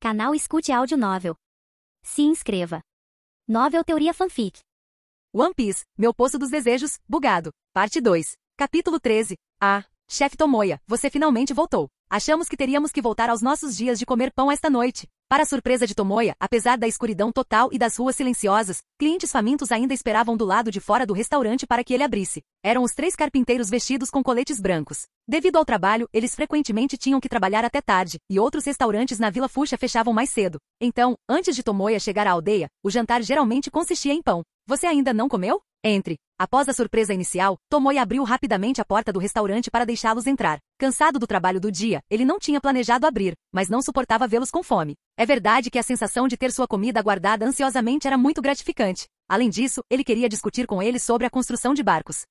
Canal Escute Áudio Novel. Se inscreva. Novel Teoria Fanfic. One Piece, Meu Poço dos Desejos, Bugado. Parte 2. Capítulo 13. Ah, chefe Tomoya, você finalmente voltou. Achamos que teríamos que voltar aos nossos dias de comer pão esta noite. Para a surpresa de Tomoya, apesar da escuridão total e das ruas silenciosas, clientes famintos ainda esperavam do lado de fora do restaurante para que ele abrisse. Eram os 3 carpinteiros vestidos com coletes brancos. Devido ao trabalho, eles frequentemente tinham que trabalhar até tarde, e outros restaurantes na Vila Fuxia fechavam mais cedo. Então, antes de Tomoya chegar à aldeia, o jantar geralmente consistia em pão. Você ainda não comeu? Entre. Após a surpresa inicial, Tomoya abriu rapidamente a porta do restaurante para deixá-los entrar. Cansado do trabalho do dia, ele não tinha planejado abrir, mas não suportava vê-los com fome. É verdade que a sensação de ter sua comida aguardada ansiosamente era muito gratificante. Além disso, ele queria discutir com eles sobre a construção de barcos.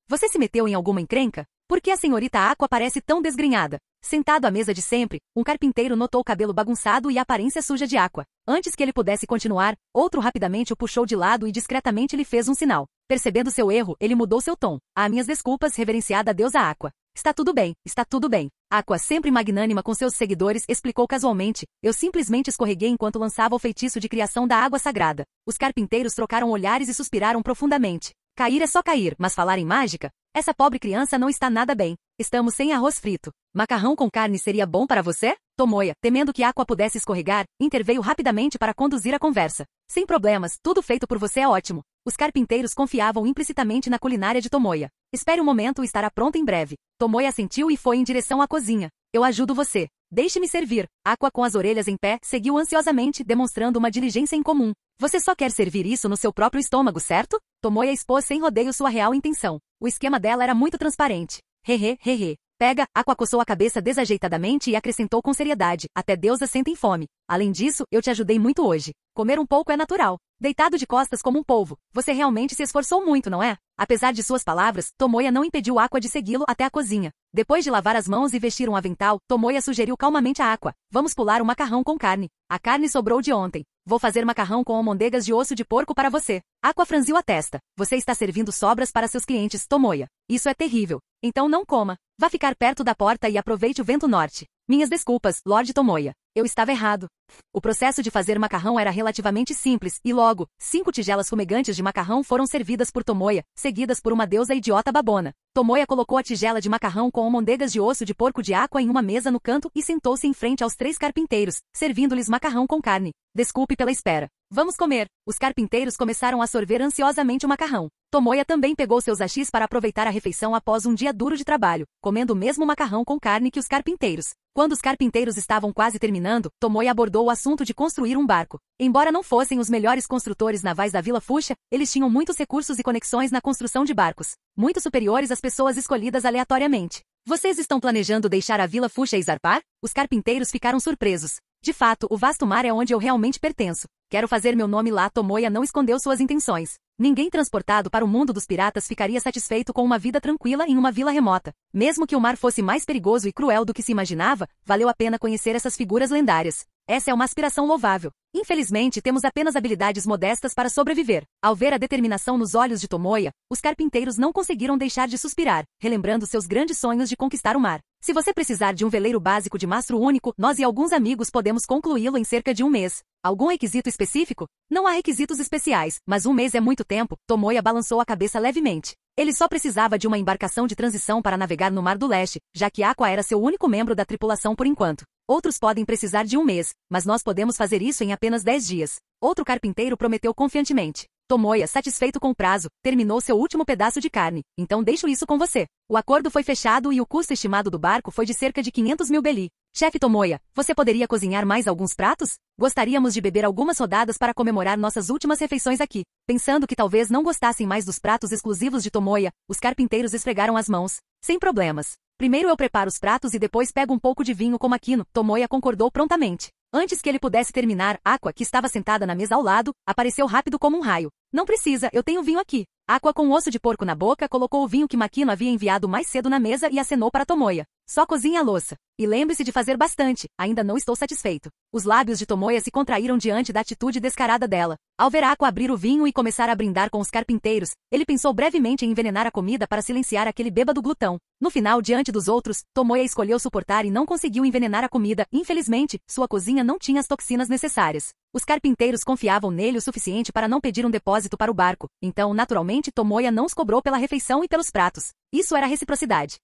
Você se meteu em alguma encrenca? Por que a senhorita Aqua parece tão desgrenhada? Sentado à mesa de sempre, um carpinteiro notou o cabelo bagunçado e a aparência suja de Aqua. Antes que ele pudesse continuar, outro rapidamente o puxou de lado e discretamente lhe fez um sinal. Percebendo seu erro, ele mudou seu tom. Minhas desculpas, reverenciada deusa Aqua. Está tudo bem, está tudo bem. Aqua, sempre magnânima com seus seguidores, explicou casualmente. Eu simplesmente escorreguei enquanto lançava o feitiço de criação da água sagrada. Os carpinteiros trocaram olhares e suspiraram profundamente. Cair é só cair, mas falar em mágica? Essa pobre criança não está nada bem. Estamos sem arroz frito. Macarrão com carne seria bom para você? Tomoya, temendo que Aqua pudesse escorregar, interveio rapidamente para conduzir a conversa. Sem problemas, tudo feito por você é ótimo. Os carpinteiros confiavam implicitamente na culinária de Tomoya. Espere um momento, estará pronto em breve. Tomoya assentiu e foi em direção à cozinha. Eu ajudo você. Deixe-me servir. Aqua, com as orelhas em pé, seguiu ansiosamente, demonstrando uma diligência incomum. Você só quer servir isso no seu próprio estômago, certo? Tomoya expôs sem rodeio sua real intenção. O esquema dela era muito transparente. Hehe. Pega, Aqua coçou a cabeça desajeitadamente e acrescentou com seriedade. Até deusas sentem fome. Além disso, eu te ajudei muito hoje. Comer um pouco é natural. Deitado de costas como um polvo. Você realmente se esforçou muito, não é? Apesar de suas palavras, Tomoya não impediu Aqua de segui-lo até a cozinha. Depois de lavar as mãos e vestir um avental, Tomoya sugeriu calmamente a Aqua. Vamos pular o macarrão com carne. A carne sobrou de ontem. Vou fazer macarrão com almôndegas de osso de porco para você. Aqua franziu a testa. Você está servindo sobras para seus clientes, Tomoya. Isso é terrível. Então não coma. Vá ficar perto da porta e aproveite o vento norte. Minhas desculpas, Lord Tomoya. Eu estava errado. O processo de fazer macarrão era relativamente simples, e logo, 5 tigelas fumegantes de macarrão foram servidas por Tomoya, seguidas por uma deusa idiota babona. Tomoya colocou a tigela de macarrão com almôndegas de osso de porco de Aqua em uma mesa no canto e sentou-se em frente aos 3 carpinteiros, servindo-lhes macarrão com carne. Desculpe pela espera. Vamos comer. Os carpinteiros começaram a sorver ansiosamente o macarrão. Tomoya também pegou seus hashis para aproveitar a refeição após um dia duro de trabalho, comendo o mesmo macarrão com carne que os carpinteiros. Quando os carpinteiros estavam quase terminando, Tomoya abordou o assunto de construir um barco. Embora não fossem os melhores construtores navais da Vila Fuxia, eles tinham muitos recursos e conexões na construção de barcos, muito superiores às pessoas escolhidas aleatoriamente. Vocês estão planejando deixar a Vila Fuxia e zarpar? Os carpinteiros ficaram surpresos. De fato, o vasto mar é onde eu realmente pertenço. Quero fazer meu nome lá. Tomoya não escondeu suas intenções. Ninguém transportado para o mundo dos piratas ficaria satisfeito com uma vida tranquila em uma vila remota. Mesmo que o mar fosse mais perigoso e cruel do que se imaginava, valeu a pena conhecer essas figuras lendárias. Essa é uma aspiração louvável. Infelizmente, temos apenas habilidades modestas para sobreviver. Ao ver a determinação nos olhos de Tomoya, os carpinteiros não conseguiram deixar de suspirar, relembrando seus grandes sonhos de conquistar o mar. Se você precisar de um veleiro básico de mastro único, nós e alguns amigos podemos concluí-lo em cerca de um mês. Algum requisito específico? Não há requisitos especiais, mas um mês é muito tempo. Tomoya balançou a cabeça levemente. Ele só precisava de uma embarcação de transição para navegar no Mar do Leste, já que Aqua era seu único membro da tripulação por enquanto. Outros podem precisar de um mês, mas nós podemos fazer isso em apenas 10 dias. Outro carpinteiro prometeu confiantemente. Tomoya, satisfeito com o prazo, terminou seu último pedaço de carne. Então deixo isso com você. O acordo foi fechado e o custo estimado do barco foi de cerca de 500 mil beli. Chefe Tomoya, você poderia cozinhar mais alguns pratos? Gostaríamos de beber algumas rodadas para comemorar nossas últimas refeições aqui. Pensando que talvez não gostassem mais dos pratos exclusivos de Tomoya, os carpinteiros esfregaram as mãos. Sem problemas. Primeiro eu preparo os pratos e depois pego um pouco de vinho com Makino. Tomoya concordou prontamente. Antes que ele pudesse terminar, Aqua, que estava sentada na mesa ao lado, apareceu rápido como um raio. Não precisa, eu tenho vinho aqui. Aqua, com um osso de porco na boca, colocou o vinho que Makino havia enviado mais cedo na mesa e acenou para Tomoya. Só cozinhe a louça. E lembre-se de fazer bastante, ainda não estou satisfeito. Os lábios de Tomoya se contraíram diante da atitude descarada dela. Ao ver Aqua abrir o vinho e começar a brindar com os carpinteiros, ele pensou brevemente em envenenar a comida para silenciar aquele bêbado glutão. No final, diante dos outros, Tomoya escolheu suportar e não conseguiu envenenar a comida. Infelizmente, sua cozinha não tinha as toxinas necessárias. Os carpinteiros confiavam nele o suficiente para não pedir um depósito para o barco, então, naturalmente, Tomoya não os cobrou pela refeição e pelos pratos. Isso era reciprocidade.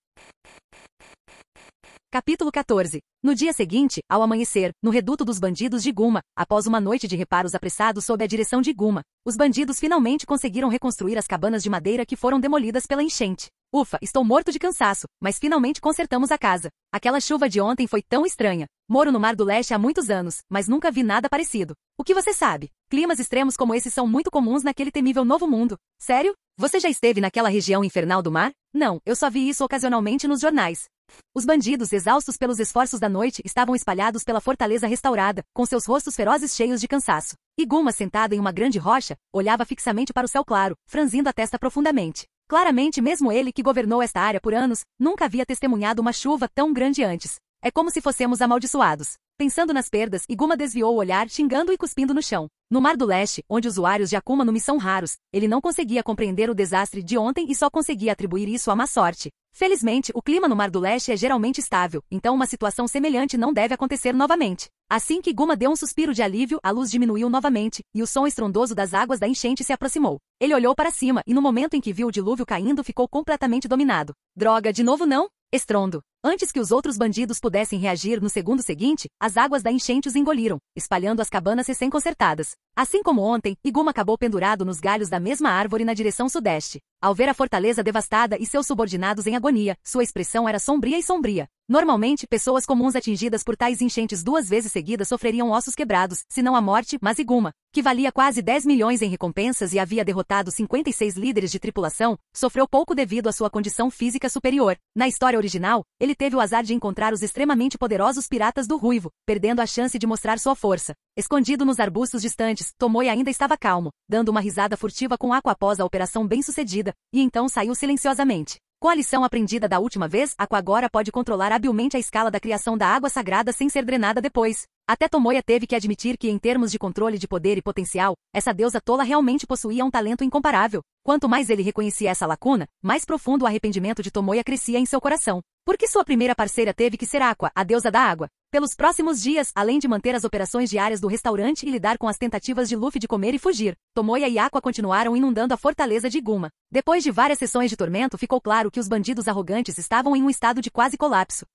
Capítulo 14. No dia seguinte, ao amanhecer, no reduto dos bandidos de Guma, após uma noite de reparos apressados sob a direção de Guma, os bandidos finalmente conseguiram reconstruir as cabanas de madeira que foram demolidas pela enchente. Ufa, estou morto de cansaço, mas finalmente consertamos a casa. Aquela chuva de ontem foi tão estranha. Moro no Mar do Leste há muitos anos, mas nunca vi nada parecido. O que você sabe? Climas extremos como esses são muito comuns naquele temível Novo Mundo. Sério? Você já esteve naquela região infernal do mar? Não, eu só vi isso ocasionalmente nos jornais. Os bandidos, exaustos pelos esforços da noite, estavam espalhados pela fortaleza restaurada, com seus rostos ferozes cheios de cansaço. E Guma, sentada em uma grande rocha, olhava fixamente para o céu claro, franzindo a testa profundamente. Claramente, mesmo ele que governou esta área por anos, nunca havia testemunhado uma chuva tão grande antes. É como se fossemos amaldiçoados. Pensando nas perdas, Iguma desviou o olhar, xingando e cuspindo no chão. No Mar do Leste, onde usuários de Akuma no Mi são raros, ele não conseguia compreender o desastre de ontem e só conseguia atribuir isso à má sorte. Felizmente, o clima no Mar do Leste é geralmente estável, então uma situação semelhante não deve acontecer novamente. Assim que Guma deu um suspiro de alívio, a luz diminuiu novamente, e o som estrondoso das águas da enchente se aproximou. Ele olhou para cima, e no momento em que viu o dilúvio caindo ficou completamente dominado. Droga, de novo não? Estrondo. Antes que os outros bandidos pudessem reagir no segundo seguinte, as águas da enchente os engoliram, espalhando as cabanas recém-consertadas. Assim como ontem, Iguma acabou pendurado nos galhos da mesma árvore na direção sudeste. Ao ver a fortaleza devastada e seus subordinados em agonia, sua expressão era sombria e sombria. Normalmente, pessoas comuns atingidas por tais enchentes 2 vezes seguidas sofreriam ossos quebrados, se não a morte, mas Iguma, que valia quase 10 milhões em recompensas e havia derrotado 56 líderes de tripulação, sofreu pouco devido à sua condição física superior. Na história original, ele teve o azar de encontrar os extremamente poderosos piratas do Ruivo, perdendo a chance de mostrar sua força. Escondido nos arbustos distantes, Tomoya ainda estava calmo, dando uma risada furtiva com Aqua após a operação bem-sucedida, e então saiu silenciosamente. Com a lição aprendida da última vez, Aqua agora pode controlar habilmente a escala da criação da água sagrada sem ser drenada depois. Até Tomoya teve que admitir que, em termos de controle de poder e potencial, essa deusa tola realmente possuía um talento incomparável. Quanto mais ele reconhecia essa lacuna, mais profundo o arrependimento de Tomoya crescia em seu coração. Por que sua primeira parceira teve que ser Aqua, a deusa da água? Pelos próximos dias, além de manter as operações diárias do restaurante e lidar com as tentativas de Luffy de comer e fugir, Tomoya e Aqua continuaram inundando a fortaleza de Iguma. Depois de várias sessões de tormento, ficou claro que os bandidos arrogantes estavam em um estado de quase colapso.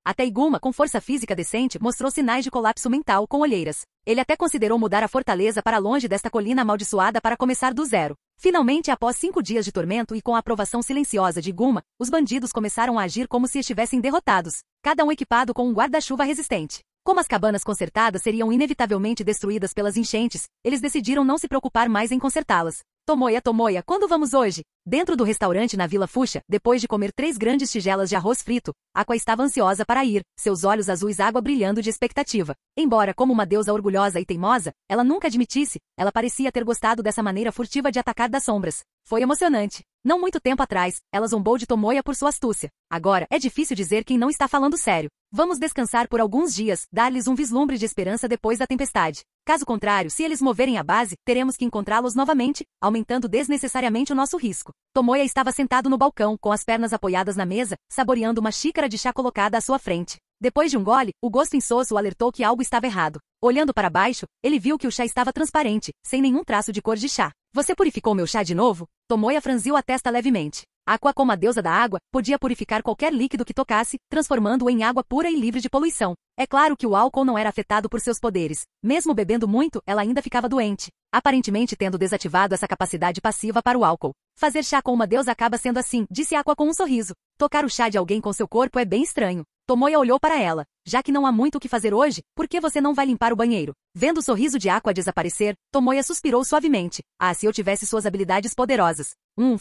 Até Iguma, com força física decente, mostrou sinais de colapso mental com olheiras. Ele até considerou mudar a fortaleza para longe desta colina amaldiçoada para começar do zero. Finalmente, após 5 dias de tormento e com a aprovação silenciosa de Iguma, os bandidos começaram a agir como se estivessem derrotados, cada um equipado com um guarda-chuva resistente. Como as cabanas consertadas seriam inevitavelmente destruídas pelas enchentes, eles decidiram não se preocupar mais em consertá-las. Tomoya, quando vamos hoje? Dentro do restaurante na Vila Fuxa, depois de comer 3 grandes tigelas de arroz frito, Aqua estava ansiosa para ir, seus olhos azuis água brilhando de expectativa. Embora como uma deusa orgulhosa e teimosa, ela nunca admitisse, ela parecia ter gostado dessa maneira furtiva de atacar das sombras. Foi emocionante. Não muito tempo atrás, ela zombou de Tomoya por sua astúcia. Agora, é difícil dizer quem não está falando sério. Vamos descansar por alguns dias, dar-lhes um vislumbre de esperança depois da tempestade. Caso contrário, se eles moverem a base, teremos que encontrá-los novamente, aumentando desnecessariamente o nosso risco. Tomoya estava sentado no balcão, com as pernas apoiadas na mesa, saboreando uma xícara de chá colocada à sua frente. Depois de um gole, o gosto insosso o alertou que algo estava errado. Olhando para baixo, ele viu que o chá estava transparente, sem nenhum traço de cor de chá. Você purificou meu chá de novo? Tomoya franziu a testa levemente. Aqua, como a deusa da água, podia purificar qualquer líquido que tocasse, transformando-o em água pura e livre de poluição. É claro que o álcool não era afetado por seus poderes. Mesmo bebendo muito, ela ainda ficava doente, aparentemente tendo desativado essa capacidade passiva para o álcool. Fazer chá com uma deusa acaba sendo assim, disse Aqua com um sorriso. Tocar o chá de alguém com seu corpo é bem estranho. Tomoya olhou para ela. Já que não há muito o que fazer hoje, por que você não vai limpar o banheiro? Vendo o sorriso de Aqua desaparecer, Tomoya suspirou suavemente. Ah, se eu tivesse suas habilidades poderosas.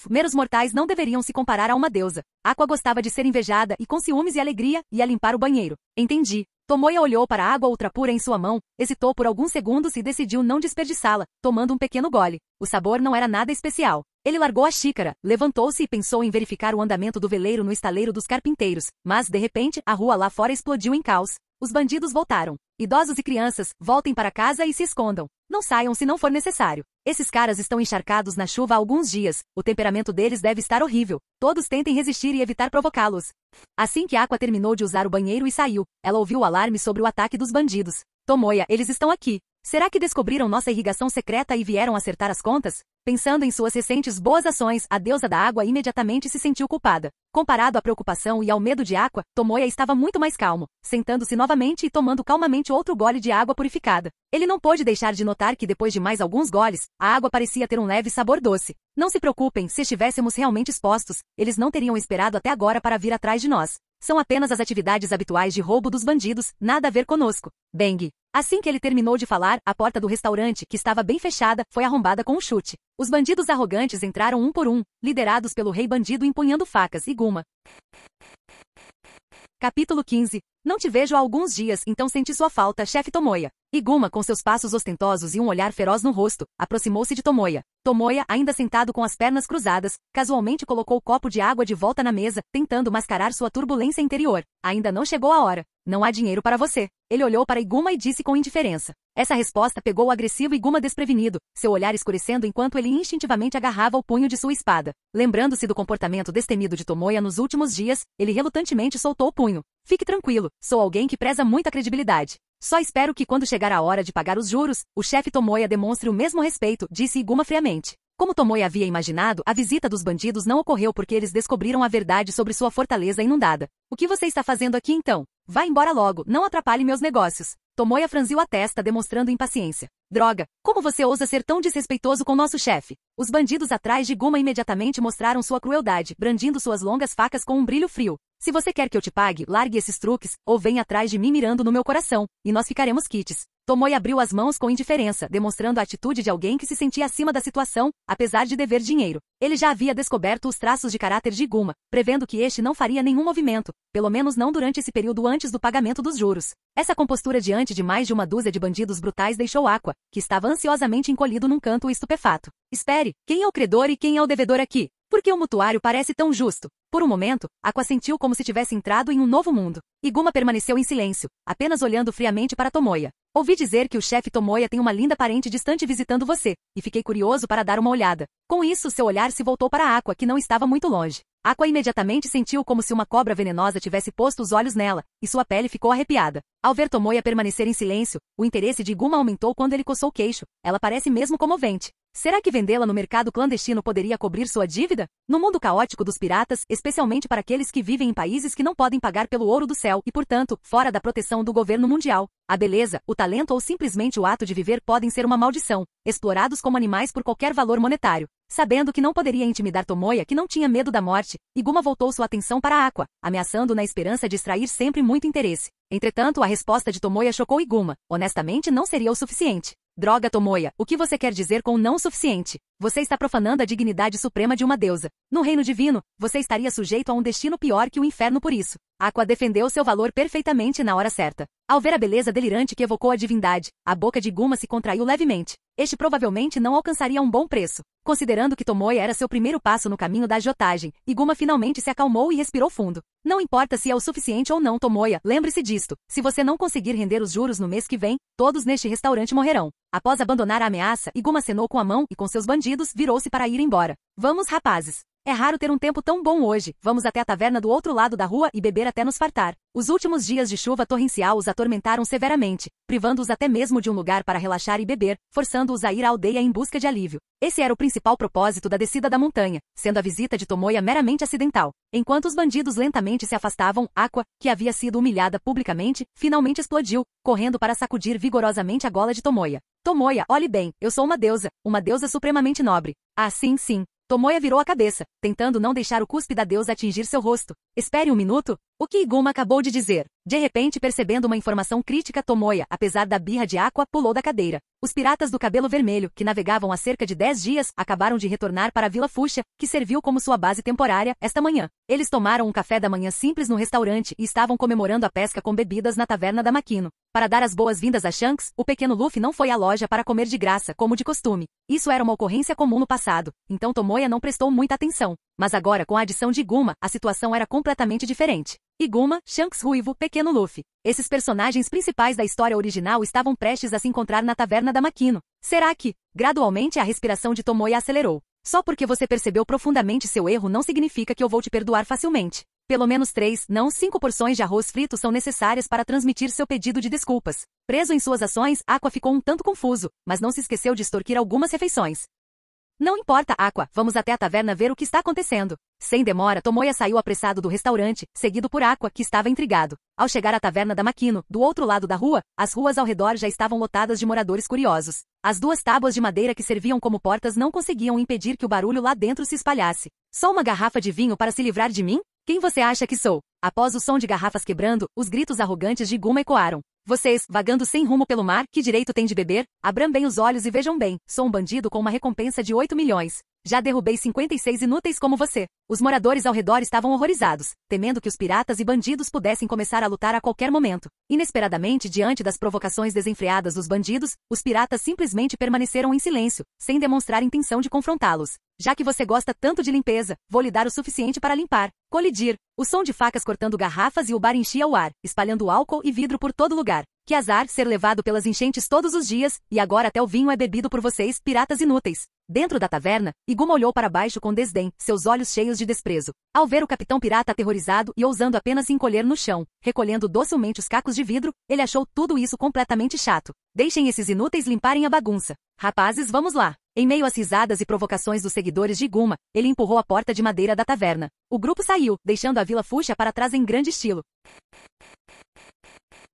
Meros mortais não deveriam se comparar a uma deusa. Aqua gostava de ser invejada e com ciúmes e alegria, ia limpar o banheiro. Entendi. Tomoya olhou para a água ultrapura em sua mão, hesitou por alguns segundos e decidiu não desperdiçá-la, tomando um pequeno gole. O sabor não era nada especial. Ele largou a xícara, levantou-se e pensou em verificar o andamento do veleiro no estaleiro dos carpinteiros, mas, de repente, a rua lá fora explodiu em caos. Os bandidos voltaram. Idosos e crianças, voltem para casa e se escondam. Não saiam se não for necessário. Esses caras estão encharcados na chuva há alguns dias. O temperamento deles deve estar horrível. Todos tentem resistir e evitar provocá-los. Assim que Aqua terminou de usar o banheiro e saiu, ela ouviu o alarme sobre o ataque dos bandidos. Tomoya, eles estão aqui. Será que descobriram nossa irrigação secreta e vieram acertar as contas? Pensando em suas recentes boas ações, a deusa da água imediatamente se sentiu culpada. Comparado à preocupação e ao medo de Aqua, Tomoya estava muito mais calmo, sentando-se novamente e tomando calmamente outro gole de água purificada. Ele não pôde deixar de notar que depois de mais alguns goles, a água parecia ter um leve sabor doce. Não se preocupem, se estivéssemos realmente expostos, eles não teriam esperado até agora para vir atrás de nós. São apenas as atividades habituais de roubo dos bandidos, nada a ver conosco. Bang! Assim que ele terminou de falar, a porta do restaurante, que estava bem fechada, foi arrombada com um chute. Os bandidos arrogantes entraram um por um, liderados pelo rei bandido empunhando facas e Guma. Capítulo 15. Não te vejo há alguns dias, então senti sua falta, chefe Tomoya. Iguma, com seus passos ostentosos e um olhar feroz no rosto, aproximou-se de Tomoya. Tomoya, ainda sentado com as pernas cruzadas, casualmente colocou o copo de água de volta na mesa, tentando mascarar sua turbulência interior. Ainda não chegou a hora. Não há dinheiro para você. Ele olhou para Iguma e disse com indiferença. Essa resposta pegou o agressivo Iguma desprevenido, seu olhar escurecendo enquanto ele instintivamente agarrava o punho de sua espada. Lembrando-se do comportamento destemido de Tomoya nos últimos dias, ele relutantemente soltou o punho. Fique tranquilo, sou alguém que preza muito a credibilidade. Só espero que quando chegar a hora de pagar os juros, o chefe Tomoya demonstre o mesmo respeito, disse Iguma friamente. Como Tomoya havia imaginado, a visita dos bandidos não ocorreu porque eles descobriram a verdade sobre sua fortaleza inundada. O que você está fazendo aqui então? Vá embora logo, não atrapalhe meus negócios. Tomoya franziu a testa demonstrando impaciência. Droga, como você ousa ser tão desrespeitoso com nosso chefe? Os bandidos atrás de Guma imediatamente mostraram sua crueldade, brandindo suas longas facas com um brilho frio. Se você quer que eu te pague, largue esses truques, ou venha atrás de mim mirando no meu coração, e nós ficaremos quites. Tomoya abriu as mãos com indiferença, demonstrando a atitude de alguém que se sentia acima da situação, apesar de dever dinheiro. Ele já havia descoberto os traços de caráter de Guma, prevendo que este não faria nenhum movimento, pelo menos não durante esse período antes do pagamento dos juros. Essa compostura diante de mais de uma dúzia de bandidos brutais deixou Aqua, que estava ansiosamente encolhido num canto estupefato. Espere, quem é o credor e quem é o devedor aqui? Por que o mutuário parece tão justo? Por um momento, Aqua sentiu como se tivesse entrado em um novo mundo. Iguma permaneceu em silêncio, apenas olhando friamente para Tomoya. Ouvi dizer que o chefe Tomoya tem uma linda parente distante visitando você, e fiquei curioso para dar uma olhada. Com isso, seu olhar se voltou para Aqua, que não estava muito longe. Aqua imediatamente sentiu como se uma cobra venenosa tivesse posto os olhos nela, e sua pele ficou arrepiada. Ao ver Tomoya permanecer em silêncio, o interesse de Iguma aumentou quando ele coçou o queixo. Ela parece mesmo comovente. Será que vendê-la no mercado clandestino poderia cobrir sua dívida? No mundo caótico dos piratas, especialmente para aqueles que vivem em países que não podem pagar pelo ouro do céu e, portanto, fora da proteção do governo mundial, a beleza, o talento ou simplesmente o ato de viver podem ser uma maldição, explorados como animais por qualquer valor monetário. Sabendo que não poderia intimidar Tomoya, que não tinha medo da morte, Iguma voltou sua atenção para Aqua, ameaçando na esperança de extrair sempre muito interesse. Entretanto, a resposta de Tomoya chocou Iguma. Honestamente, não seria o suficiente. Droga, Tomoya, o que você quer dizer com não suficiente? Você está profanando a dignidade suprema de uma deusa. No reino divino, você estaria sujeito a um destino pior que o inferno por isso. Aqua defendeu seu valor perfeitamente na hora certa. Ao ver a beleza delirante que evocou a divindade, a boca de Iguma se contraiu levemente. Este provavelmente não alcançaria um bom preço. Considerando que Tomoya era seu primeiro passo no caminho da agiotagem, Iguma finalmente se acalmou e respirou fundo. Não importa se é o suficiente ou não, Tomoya, lembre-se disto. Se você não conseguir render os juros no mês que vem, todos neste restaurante morrerão. Após abandonar a ameaça, Iguma acenou com a mão e com seus bandidos virou-se para ir embora. Vamos, rapazes. É raro ter um tempo tão bom hoje. Vamos até a taverna do outro lado da rua e beber até nos fartar. Os últimos dias de chuva torrencial os atormentaram severamente, privando-os até mesmo de um lugar para relaxar e beber, forçando-os a ir à aldeia em busca de alívio. Esse era o principal propósito da descida da montanha, sendo a visita de Tomoya meramente acidental. Enquanto os bandidos lentamente se afastavam, Aqua, que havia sido humilhada publicamente, finalmente explodiu, correndo para sacudir vigorosamente a gola de Tomoya. Tomoya, olhe bem, eu sou uma deusa supremamente nobre. Ah, sim, sim. Tomoya virou a cabeça, tentando não deixar o cuspe da deusa atingir seu rosto. Espere um minuto. O que Iguma acabou de dizer? De repente, percebendo uma informação crítica, Tomoya, apesar da birra de Aqua, pulou da cadeira. Os piratas do cabelo vermelho, que navegavam há cerca de 10 dias, acabaram de retornar para a Vila Fuxia, que serviu como sua base temporária, esta manhã. Eles tomaram um café da manhã simples no restaurante e estavam comemorando a pesca com bebidas na taverna da Makino. Para dar as boas-vindas a Shanks, o pequeno Luffy não foi à loja para comer de graça, como de costume. Isso era uma ocorrência comum no passado, então Tomoya não prestou muita atenção. Mas agora, com a adição de Iguma, a situação era completamente diferente. Iguma, Shanks ruivo, pequeno Luffy. Esses personagens principais da história original estavam prestes a se encontrar na taverna da Makino. Será que, gradualmente, a respiração de Tomoya acelerou? Só porque você percebeu profundamente seu erro não significa que eu vou te perdoar facilmente. Pelo menos 3, não 5 porções de arroz frito são necessárias para transmitir seu pedido de desculpas. Preso em suas ações, Aqua ficou um tanto confuso, mas não se esqueceu de extorquir algumas refeições. Não importa, Aqua, vamos até a taverna ver o que está acontecendo. Sem demora, Tomoya saiu apressado do restaurante, seguido por Aqua, que estava intrigado. Ao chegar à taverna da Makino, do outro lado da rua, as ruas ao redor já estavam lotadas de moradores curiosos. As 2 tábuas de madeira que serviam como portas não conseguiam impedir que o barulho lá dentro se espalhasse. Só uma garrafa de vinho para se livrar de mim? Quem você acha que sou? Após o som de garrafas quebrando, os gritos arrogantes de Iguma ecoaram. Vocês, vagando sem rumo pelo mar, que direito têm de beber? Abram bem os olhos e vejam bem, sou um bandido com uma recompensa de 8 milhões. Já derrubei 56 inúteis como você. Os moradores ao redor estavam horrorizados, temendo que os piratas e bandidos pudessem começar a lutar a qualquer momento. Inesperadamente, diante das provocações desenfreadas dos bandidos, os piratas simplesmente permaneceram em silêncio, sem demonstrar intenção de confrontá-los. Já que você gosta tanto de limpeza, vou lhe dar o suficiente para limpar. Colidir. O som de facas cortando garrafas e o bar enchia o ar, espalhando álcool e vidro por todo lugar. Que azar ser levado pelas enchentes todos os dias, e agora até o vinho é bebido por vocês, piratas inúteis. Dentro da taverna, Iguma olhou para baixo com desdém, seus olhos cheios de desprezo. Ao ver o capitão pirata aterrorizado e ousando apenas se encolher no chão, recolhendo docilmente os cacos de vidro, ele achou tudo isso completamente chato. Deixem esses inúteis limparem a bagunça. Rapazes, vamos lá. Em meio às risadas e provocações dos seguidores de Iguma, ele empurrou a porta de madeira da taverna. O grupo saiu, deixando a Vila Fuxia para trás em grande estilo.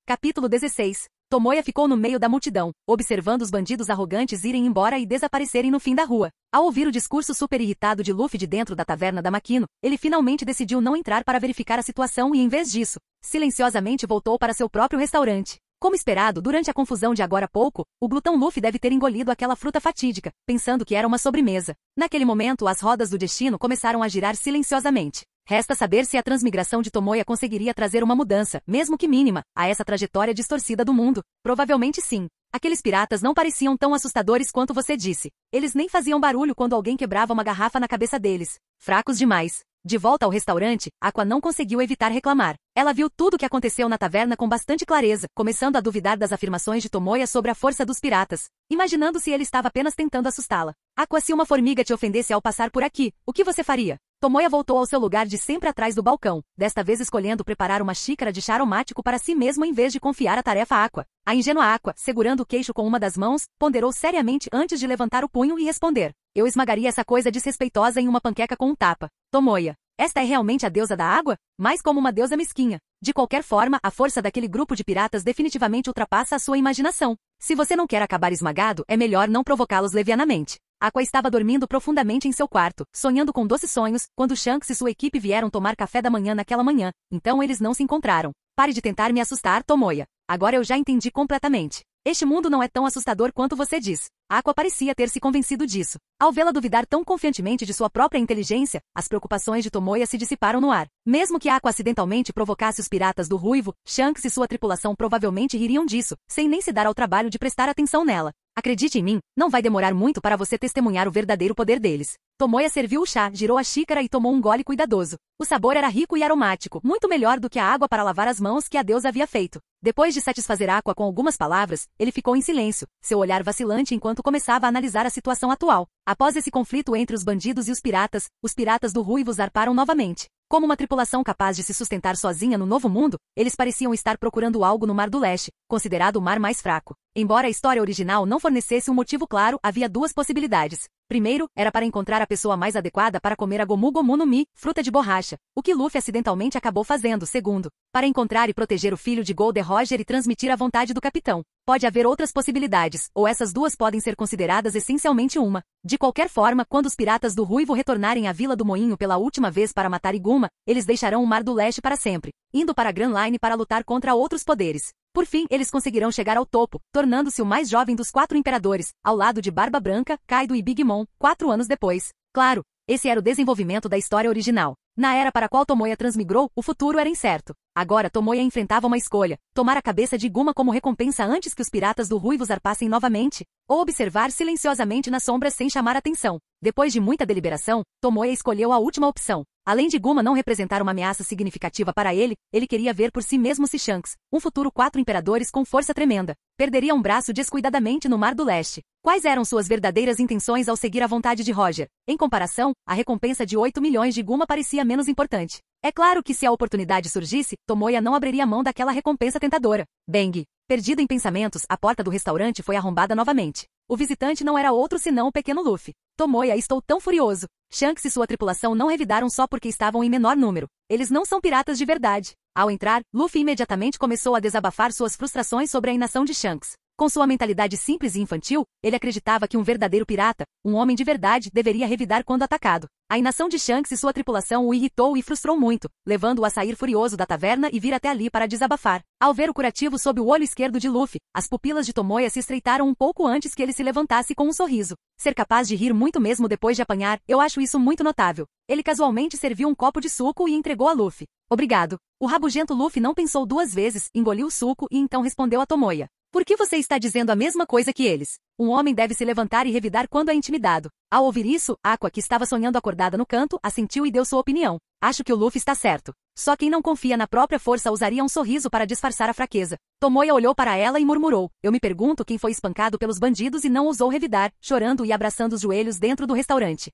Capítulo 16. Tomoya ficou no meio da multidão, observando os bandidos arrogantes irem embora e desaparecerem no fim da rua. Ao ouvir o discurso super irritado de Luffy de dentro da taverna da Makino, ele finalmente decidiu não entrar para verificar a situação e, em vez disso, silenciosamente voltou para seu próprio restaurante. Como esperado, durante a confusão de agora há pouco, o glutão Luffy deve ter engolido aquela fruta fatídica, pensando que era uma sobremesa. Naquele momento, as rodas do destino começaram a girar silenciosamente. Resta saber se a transmigração de Tomoya conseguiria trazer uma mudança, mesmo que mínima, a essa trajetória distorcida do mundo. Provavelmente sim. Aqueles piratas não pareciam tão assustadores quanto você disse. Eles nem faziam barulho quando alguém quebrava uma garrafa na cabeça deles. Fracos demais. De volta ao restaurante, Aqua não conseguiu evitar reclamar. Ela viu tudo o que aconteceu na taverna com bastante clareza, começando a duvidar das afirmações de Tomoya sobre a força dos piratas, imaginando se ele estava apenas tentando assustá-la. Aqua, se uma formiga te ofendesse ao passar por aqui, o que você faria? Tomoya voltou ao seu lugar de sempre atrás do balcão, desta vez escolhendo preparar uma xícara de chá aromático para si mesmo em vez de confiar a tarefa a Aqua. A ingênua Aqua, segurando o queixo com uma das mãos, ponderou seriamente antes de levantar o punho e responder. Eu esmagaria essa coisa desrespeitosa em uma panqueca com um tapa. Tomoya. Esta é realmente a deusa da água? Mais como uma deusa mesquinha. De qualquer forma, a força daquele grupo de piratas definitivamente ultrapassa a sua imaginação. Se você não quer acabar esmagado, é melhor não provocá-los levianamente. Aqua estava dormindo profundamente em seu quarto, sonhando com doces sonhos, quando Shanks e sua equipe vieram tomar café da manhã naquela manhã. Então eles não se encontraram. Pare de tentar me assustar, Tomoya. Agora eu já entendi completamente. Este mundo não é tão assustador quanto você diz. Aqua parecia ter se convencido disso. Ao vê-la duvidar tão confiantemente de sua própria inteligência, as preocupações de Tomoya se dissiparam no ar. Mesmo que Aqua acidentalmente provocasse os piratas do Ruivo, Shanks e sua tripulação provavelmente ririam disso, sem nem se dar ao trabalho de prestar atenção nela. Acredite em mim, não vai demorar muito para você testemunhar o verdadeiro poder deles. Tomoya serviu o chá, girou a xícara e tomou um gole cuidadoso. O sabor era rico e aromático, muito melhor do que a água para lavar as mãos que a deusa havia feito. Depois de satisfazer Aqua com algumas palavras, ele ficou em silêncio, seu olhar vacilante enquanto começava a analisar a situação atual. Após esse conflito entre os bandidos e os piratas do Ruivo zarparam novamente. Como uma tripulação capaz de se sustentar sozinha no novo mundo, eles pareciam estar procurando algo no Mar do Leste, considerado o mar mais fraco. Embora a história original não fornecesse um motivo claro, havia duas possibilidades. Primeiro, era para encontrar a pessoa mais adequada para comer a Gomu Gomu no Mi, fruta de borracha, o que Luffy acidentalmente acabou fazendo. Segundo, para encontrar e proteger o filho de Gold Roger e transmitir a vontade do capitão. Pode haver outras possibilidades, ou essas duas podem ser consideradas essencialmente uma. De qualquer forma, quando os piratas do Ruivo retornarem à Vila do Moinho pela última vez para matar Iguma, eles deixarão o Mar do Leste para sempre, indo para a Grand Line para lutar contra outros poderes. Por fim, eles conseguirão chegar ao topo, tornando-se o mais jovem dos 4 imperadores, ao lado de Barba Branca, Kaido e Big Mom, 4 anos depois. Claro, esse era o desenvolvimento da história original. Na era para a qual Tomoya transmigrou, o futuro era incerto. Agora Tomoya enfrentava uma escolha: tomar a cabeça de Iguma como recompensa antes que os piratas do Ruivo zarpassem novamente, ou observar silenciosamente nas sombras sem chamar atenção. Depois de muita deliberação, Tomoya escolheu a última opção. Além de Iguma não representar uma ameaça significativa para ele queria ver por si mesmo se Shanks, um futuro 4 imperadores com força tremenda, perderia um braço descuidadamente no Mar do Leste. Quais eram suas verdadeiras intenções ao seguir a vontade de Roger? Em comparação, a recompensa de 8 milhões de Iguma parecia menos importante. É claro que se a oportunidade surgisse, Tomoya não abriria mão daquela recompensa tentadora. Bang! Perdido em pensamentos, a porta do restaurante foi arrombada novamente. O visitante não era outro senão o pequeno Luffy. Tomoya, estou tão furioso. Shanks e sua tripulação não revidaram só porque estavam em menor número. Eles não são piratas de verdade. Ao entrar, Luffy imediatamente começou a desabafar suas frustrações sobre a inação de Shanks. Com sua mentalidade simples e infantil, ele acreditava que um verdadeiro pirata, um homem de verdade, deveria revidar quando atacado. A inação de Shanks e sua tripulação o irritou e frustrou muito, levando-o a sair furioso da taverna e vir até ali para desabafar. Ao ver o curativo sob o olho esquerdo de Luffy, as pupilas de Tomoya se estreitaram um pouco antes que ele se levantasse com um sorriso. Ser capaz de rir muito mesmo depois de apanhar, eu acho isso muito notável. Ele casualmente serviu um copo de suco e entregou a Luffy. Obrigado. O rabugento Luffy não pensou 2 vezes, engoliu o suco e então respondeu a Tomoya. Por que você está dizendo a mesma coisa que eles? Um homem deve se levantar e revidar quando é intimidado. Ao ouvir isso, Aqua, que estava sonhando acordada no canto, assentiu e deu sua opinião. Acho que o Luffy está certo. Só quem não confia na própria força usaria um sorriso para disfarçar a fraqueza. Tomoya olhou para ela e murmurou. Eu me pergunto quem foi espancado pelos bandidos e não ousou revidar, chorando e abraçando os joelhos dentro do restaurante.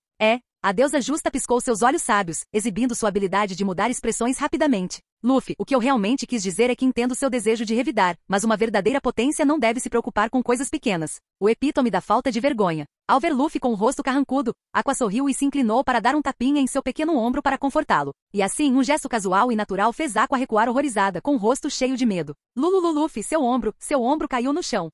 A deusa justa piscou seus olhos sábios, exibindo sua habilidade de mudar expressões rapidamente. Luffy, o que eu realmente quis dizer é que entendo seu desejo de revidar, mas uma verdadeira potência não deve se preocupar com coisas pequenas. O epítome da falta de vergonha. Ao ver Luffy com o rosto carrancudo, Aqua sorriu e se inclinou para dar um tapinha em seu pequeno ombro para confortá-lo. E assim, um gesto casual e natural fez Aqua recuar horrorizada, com o rosto cheio de medo. Luffy, seu ombro caiu no chão.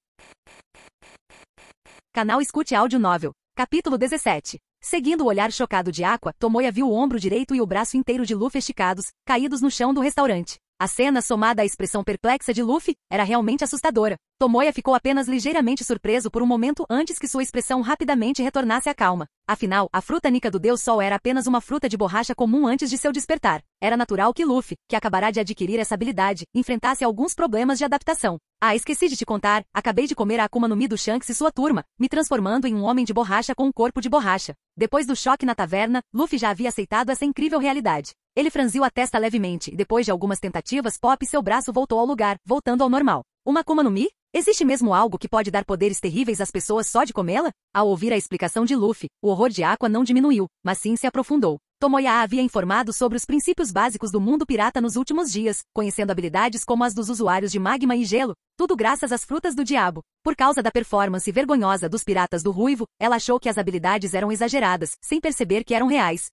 Canal Escute Áudio Novel. Capítulo 17. Seguindo o olhar chocado de Aqua, Tomoya viu o ombro direito e o braço inteiro de Luffy esticados, caídos no chão do restaurante. A cena, somada à expressão perplexa de Luffy, era realmente assustadora. Tomoya ficou apenas ligeiramente surpreso por um momento antes que sua expressão rapidamente retornasse à calma. Afinal, a fruta Nika do Deus Sol era apenas uma fruta de borracha comum antes de seu despertar. Era natural que Luffy, que acabará de adquirir essa habilidade, enfrentasse alguns problemas de adaptação. Esqueci de te contar, acabei de comer a Akuma no Mi do Shanks e sua turma, me transformando em um homem de borracha com um corpo de borracha. Depois do choque na taverna, Luffy já havia aceitado essa incrível realidade. Ele franziu a testa levemente e depois de algumas tentativas, seu braço voltou ao lugar, voltando ao normal. Uma Akuma no Mi? Existe mesmo algo que pode dar poderes terríveis às pessoas só de comê-la? Ao ouvir a explicação de Luffy, o horror de Aqua não diminuiu, mas sim se aprofundou. Tomoya havia informado sobre os princípios básicos do mundo pirata nos últimos dias, conhecendo habilidades como as dos usuários de magma e gelo, tudo graças às frutas do diabo. Por causa da performance vergonhosa dos piratas do Ruivo, ela achou que as habilidades eram exageradas, sem perceber que eram reais.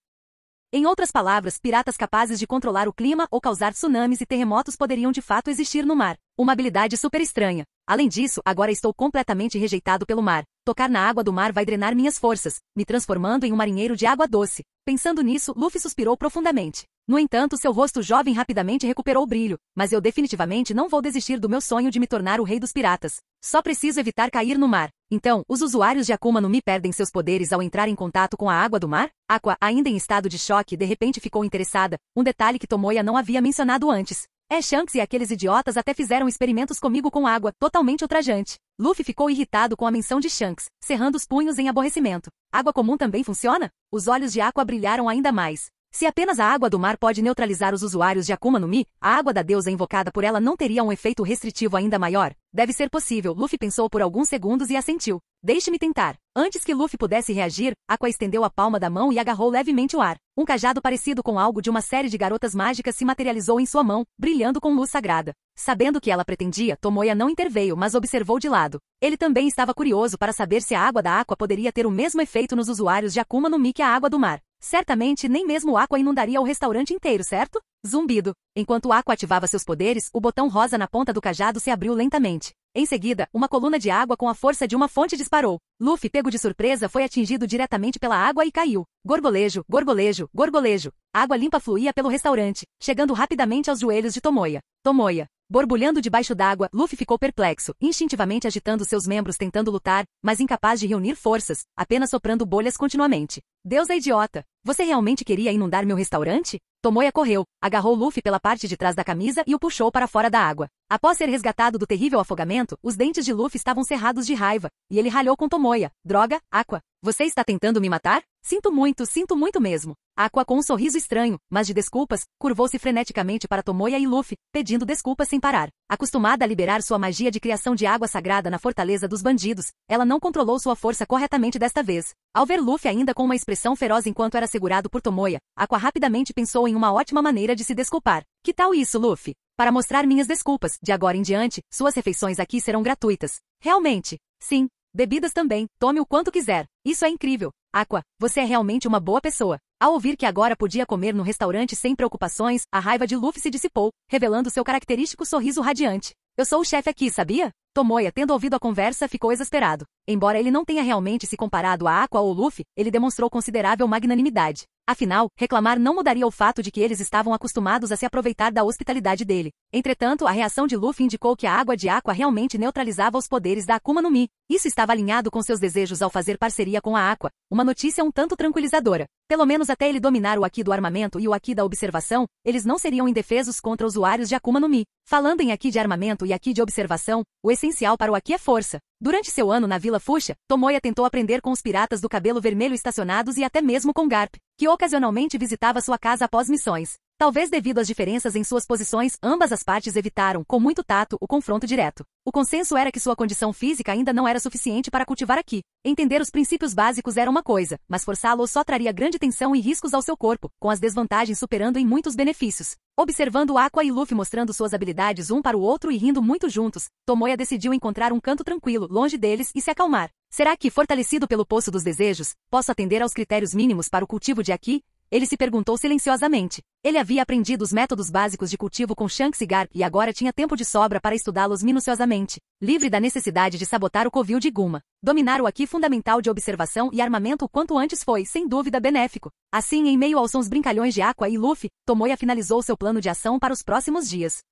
Em outras palavras, piratas capazes de controlar o clima ou causar tsunamis e terremotos poderiam de fato existir no mar. Uma habilidade super estranha. Além disso, agora estou completamente rejeitado pelo mar. Tocar na água do mar vai drenar minhas forças, me transformando em um marinheiro de água doce. Pensando nisso, Luffy suspirou profundamente. No entanto, seu rosto jovem rapidamente recuperou o brilho. Mas eu definitivamente não vou desistir do meu sonho de me tornar o rei dos piratas. Só preciso evitar cair no mar. Então, os usuários de Akuma no Mi perdem seus poderes ao entrar em contato com a água do mar? Aqua, ainda em estado de choque, de repente ficou interessada, um detalhe que Tomoya não havia mencionado antes. Shanks e aqueles idiotas até fizeram experimentos comigo com água, totalmente ultrajante. Luffy ficou irritado com a menção de Shanks, cerrando os punhos em aborrecimento. Água comum também funciona? Os olhos de Aqua brilharam ainda mais. Se apenas a água do mar pode neutralizar os usuários de Akuma no Mi, a água da deusa invocada por ela não teria um efeito restritivo ainda maior? Deve ser possível. Luffy pensou por alguns segundos e assentiu. Deixe-me tentar. Antes que Luffy pudesse reagir, Aqua estendeu a palma da mão e agarrou levemente o ar. Um cajado parecido com algo de uma série de garotas mágicas se materializou em sua mão, brilhando com luz sagrada. Sabendo o que ela pretendia, Tomoya não interveio, mas observou de lado. Ele também estava curioso para saber se a água da Aqua poderia ter o mesmo efeito nos usuários de Akuma no Mi que a água do mar. Certamente nem mesmo Aqua inundaria o restaurante inteiro, certo? Zumbido. Enquanto Aqua ativava seus poderes, o botão rosa na ponta do cajado se abriu lentamente. Em seguida, uma coluna de água com a força de uma fonte disparou. Luffy, pego de surpresa, foi atingido diretamente pela água e caiu. Gorgolejo, gorgolejo, gorgolejo. Água limpa fluía pelo restaurante, chegando rapidamente aos joelhos de Tomoya. Tomoya. Borbulhando debaixo d'água, Luffy ficou perplexo, instintivamente agitando seus membros tentando lutar, mas incapaz de reunir forças, apenas soprando bolhas continuamente. Deus é idiota. Você realmente queria inundar meu restaurante? Tomoya correu, agarrou Luffy pela parte de trás da camisa e o puxou para fora da água. Após ser resgatado do terrível afogamento, os dentes de Luffy estavam cerrados de raiva, e ele ralhou com Tomoya. Droga, Aqua. Você está tentando me matar? Sinto muito mesmo. Aqua, com um sorriso estranho, mas de desculpas, curvou-se freneticamente para Tomoya e Luffy, pedindo desculpas sem parar. Acostumada a liberar sua magia de criação de água sagrada na fortaleza dos bandidos, ela não controlou sua força corretamente desta vez. Ao ver Luffy ainda com uma expressão feroz enquanto era segurado por Tomoya, Aqua rapidamente pensou em uma ótima maneira de se desculpar. Que tal isso, Luffy? Para mostrar minhas desculpas, de agora em diante, suas refeições aqui serão gratuitas. Realmente? Sim. Bebidas também, tome o quanto quiser. Isso é incrível. Aqua, você é realmente uma boa pessoa. Ao ouvir que agora podia comer no restaurante sem preocupações, a raiva de Luffy se dissipou, revelando seu característico sorriso radiante. Eu sou o chefe aqui, sabia? Tomoya, tendo ouvido a conversa, ficou exasperado. Embora ele não tenha realmente se comparado a Aqua ou Luffy, ele demonstrou considerável magnanimidade. Afinal, reclamar não mudaria o fato de que eles estavam acostumados a se aproveitar da hospitalidade dele. Entretanto, a reação de Luffy indicou que a água de Aqua realmente neutralizava os poderes da Akuma no Mi. Isso estava alinhado com seus desejos ao fazer parceria com a Aqua, uma notícia um tanto tranquilizadora. Pelo menos até ele dominar o Haki do armamento e o Haki da observação, eles não seriam indefesos contra usuários de Akuma no Mi. Falando em Haki de armamento e Haki de observação, o essencial para o Haki é força. Durante seu ano na Vila Fuchsia, Tomoya tentou aprender com os piratas do cabelo vermelho estacionados e até mesmo com Garp, que ocasionalmente visitava sua casa após missões. Talvez devido às diferenças em suas posições, ambas as partes evitaram, com muito tato, o confronto direto. O consenso era que sua condição física ainda não era suficiente para cultivar Haki. Entender os princípios básicos era uma coisa, mas forçá-lo só traria grande tensão e riscos ao seu corpo, com as desvantagens superando em muitos benefícios. Observando Aqua e Luffy mostrando suas habilidades um para o outro e rindo muito juntos, Tomoya decidiu encontrar um canto tranquilo, longe deles, e se acalmar. Será que, fortalecido pelo Poço dos Desejos, posso atender aos critérios mínimos para o cultivo de Haki? Ele se perguntou silenciosamente. Ele havia aprendido os métodos básicos de cultivo com Shanks e Garp e agora tinha tempo de sobra para estudá-los minuciosamente, livre da necessidade de sabotar o covil de Guma. Dominar o Haki fundamental de observação e armamento o quanto antes foi, sem dúvida, benéfico. Assim, em meio aos sons brincalhões de Aqua e Luffy, Tomoya finalizou seu plano de ação para os próximos dias.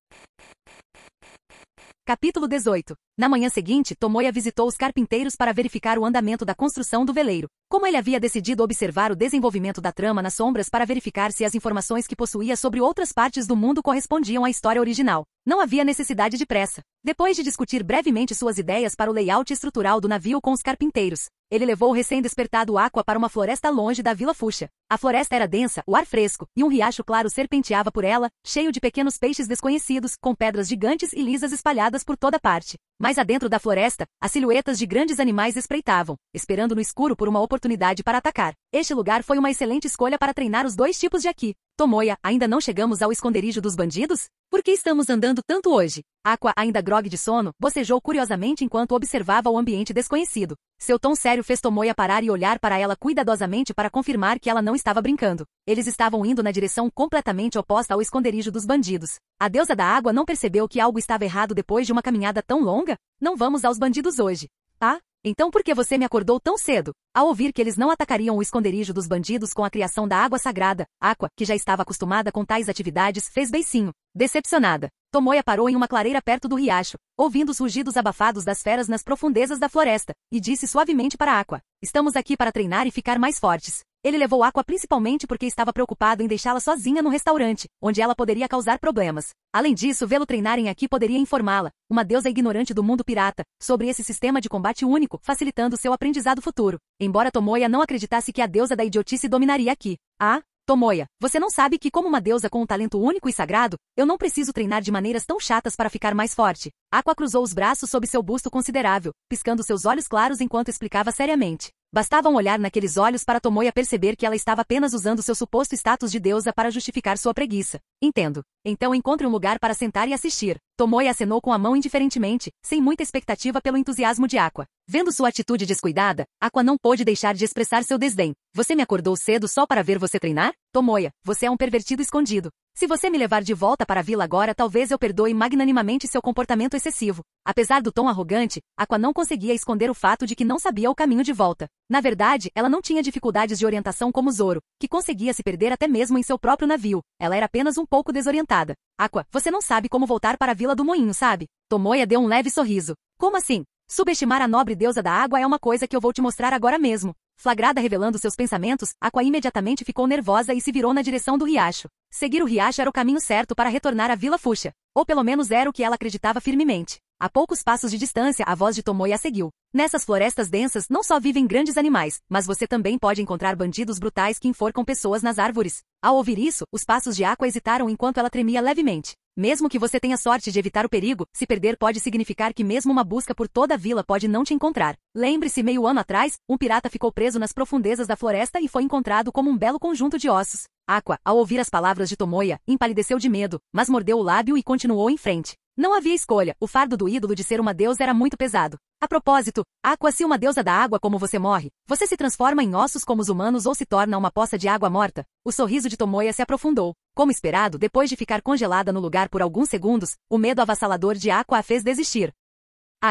Capítulo 18. Na manhã seguinte, Tomoya visitou os carpinteiros para verificar o andamento da construção do veleiro. Como ele havia decidido observar o desenvolvimento da trama nas sombras para verificar se as informações que possuía sobre outras partes do mundo correspondiam à história original, não havia necessidade de pressa. Depois de discutir brevemente suas ideias para o layout estrutural do navio com os carpinteiros, ele levou o recém-despertado Aqua para uma floresta longe da Vila Fuchsia. A floresta era densa, o ar fresco, e um riacho claro serpenteava por ela, cheio de pequenos peixes desconhecidos, com pedras gigantes e lisas espalhadas por toda parte. Mais adentro da floresta, as silhuetas de grandes animais espreitavam, esperando no escuro por uma oportunidade para atacar. Este lugar foi uma excelente escolha para treinar os dois tipos de Haki. Tomoya, ainda não chegamos ao esconderijo dos bandidos? Por que estamos andando tanto hoje? Aqua, ainda grogue de sono, bocejou curiosamente enquanto observava o ambiente desconhecido. Seu tom sério fez Tomoya parar e olhar para ela cuidadosamente para confirmar que ela não estava brincando. Eles estavam indo na direção completamente oposta ao esconderijo dos bandidos. A deusa da água não percebeu que algo estava errado depois de uma caminhada tão longa? Não vamos aos bandidos hoje. Ah? Então por que você me acordou tão cedo? Ao ouvir que eles não atacariam o esconderijo dos bandidos com a criação da água sagrada, Aqua, que já estava acostumada com tais atividades, fez beicinho. Decepcionada, Tomoya parou em uma clareira perto do riacho, ouvindo os rugidos abafados das feras nas profundezas da floresta, e disse suavemente para Aqua: estamos aqui para treinar e ficar mais fortes. Ele levou Aqua principalmente porque estava preocupado em deixá-la sozinha no restaurante, onde ela poderia causar problemas. Além disso, vê-lo treinarem aqui poderia informá-la, uma deusa ignorante do mundo pirata, sobre esse sistema de combate único, facilitando seu aprendizado futuro. Embora Tomoya não acreditasse que a deusa da idiotice dominaria aqui. Ah? Tomoya, você não sabe que como uma deusa com um talento único e sagrado, eu não preciso treinar de maneiras tão chatas para ficar mais forte. Aqua cruzou os braços sob seu busto considerável, piscando seus olhos claros enquanto explicava seriamente. Bastava um olhar naqueles olhos para Tomoya perceber que ela estava apenas usando seu suposto status de deusa para justificar sua preguiça. Entendo. Então encontre um lugar para sentar e assistir. Tomoya acenou com a mão indiferentemente, sem muita expectativa pelo entusiasmo de Aqua. Vendo sua atitude descuidada, Aqua não pôde deixar de expressar seu desdém. Você me acordou cedo só para ver você treinar? Tomoya, você é um pervertido escondido. Se você me levar de volta para a vila agora, talvez eu perdoe magnanimamente seu comportamento excessivo. Apesar do tom arrogante, Aqua não conseguia esconder o fato de que não sabia o caminho de volta. Na verdade, ela não tinha dificuldades de orientação como Zoro, que conseguia se perder até mesmo em seu próprio navio. Ela era apenas um pouco desorientada. Aqua, você não sabe como voltar para a vila do moinho, sabe? Tomoya deu um leve sorriso. Como assim? Subestimar a nobre deusa da água é uma coisa que eu vou te mostrar agora mesmo. Flagrada revelando seus pensamentos, Aqua imediatamente ficou nervosa e se virou na direção do riacho. Seguir o riacho era o caminho certo para retornar à Vila Fuxia. Ou pelo menos era o que ela acreditava firmemente. A poucos passos de distância, a voz de Tomoya a seguiu. Nessas florestas densas não só vivem grandes animais, mas você também pode encontrar bandidos brutais que enforcam pessoas nas árvores. Ao ouvir isso, os passos de Aqua hesitaram enquanto ela tremia levemente. Mesmo que você tenha sorte de evitar o perigo, se perder pode significar que mesmo uma busca por toda a vila pode não te encontrar. Lembre-se, meio ano atrás, um pirata ficou preso nas profundezas da floresta e foi encontrado como um belo conjunto de ossos. Aqua, ao ouvir as palavras de Tomoya, empalideceu de medo, mas mordeu o lábio e continuou em frente. Não havia escolha, o fardo do ídolo de ser uma deusa era muito pesado. A propósito, Aqua, se uma deusa da água como você morre, você se transforma em ossos como os humanos ou se torna uma poça de água morta? O sorriso de Tomoya se aprofundou. Como esperado, depois de ficar congelada no lugar por alguns segundos, o medo avassalador de Aqua a fez desistir.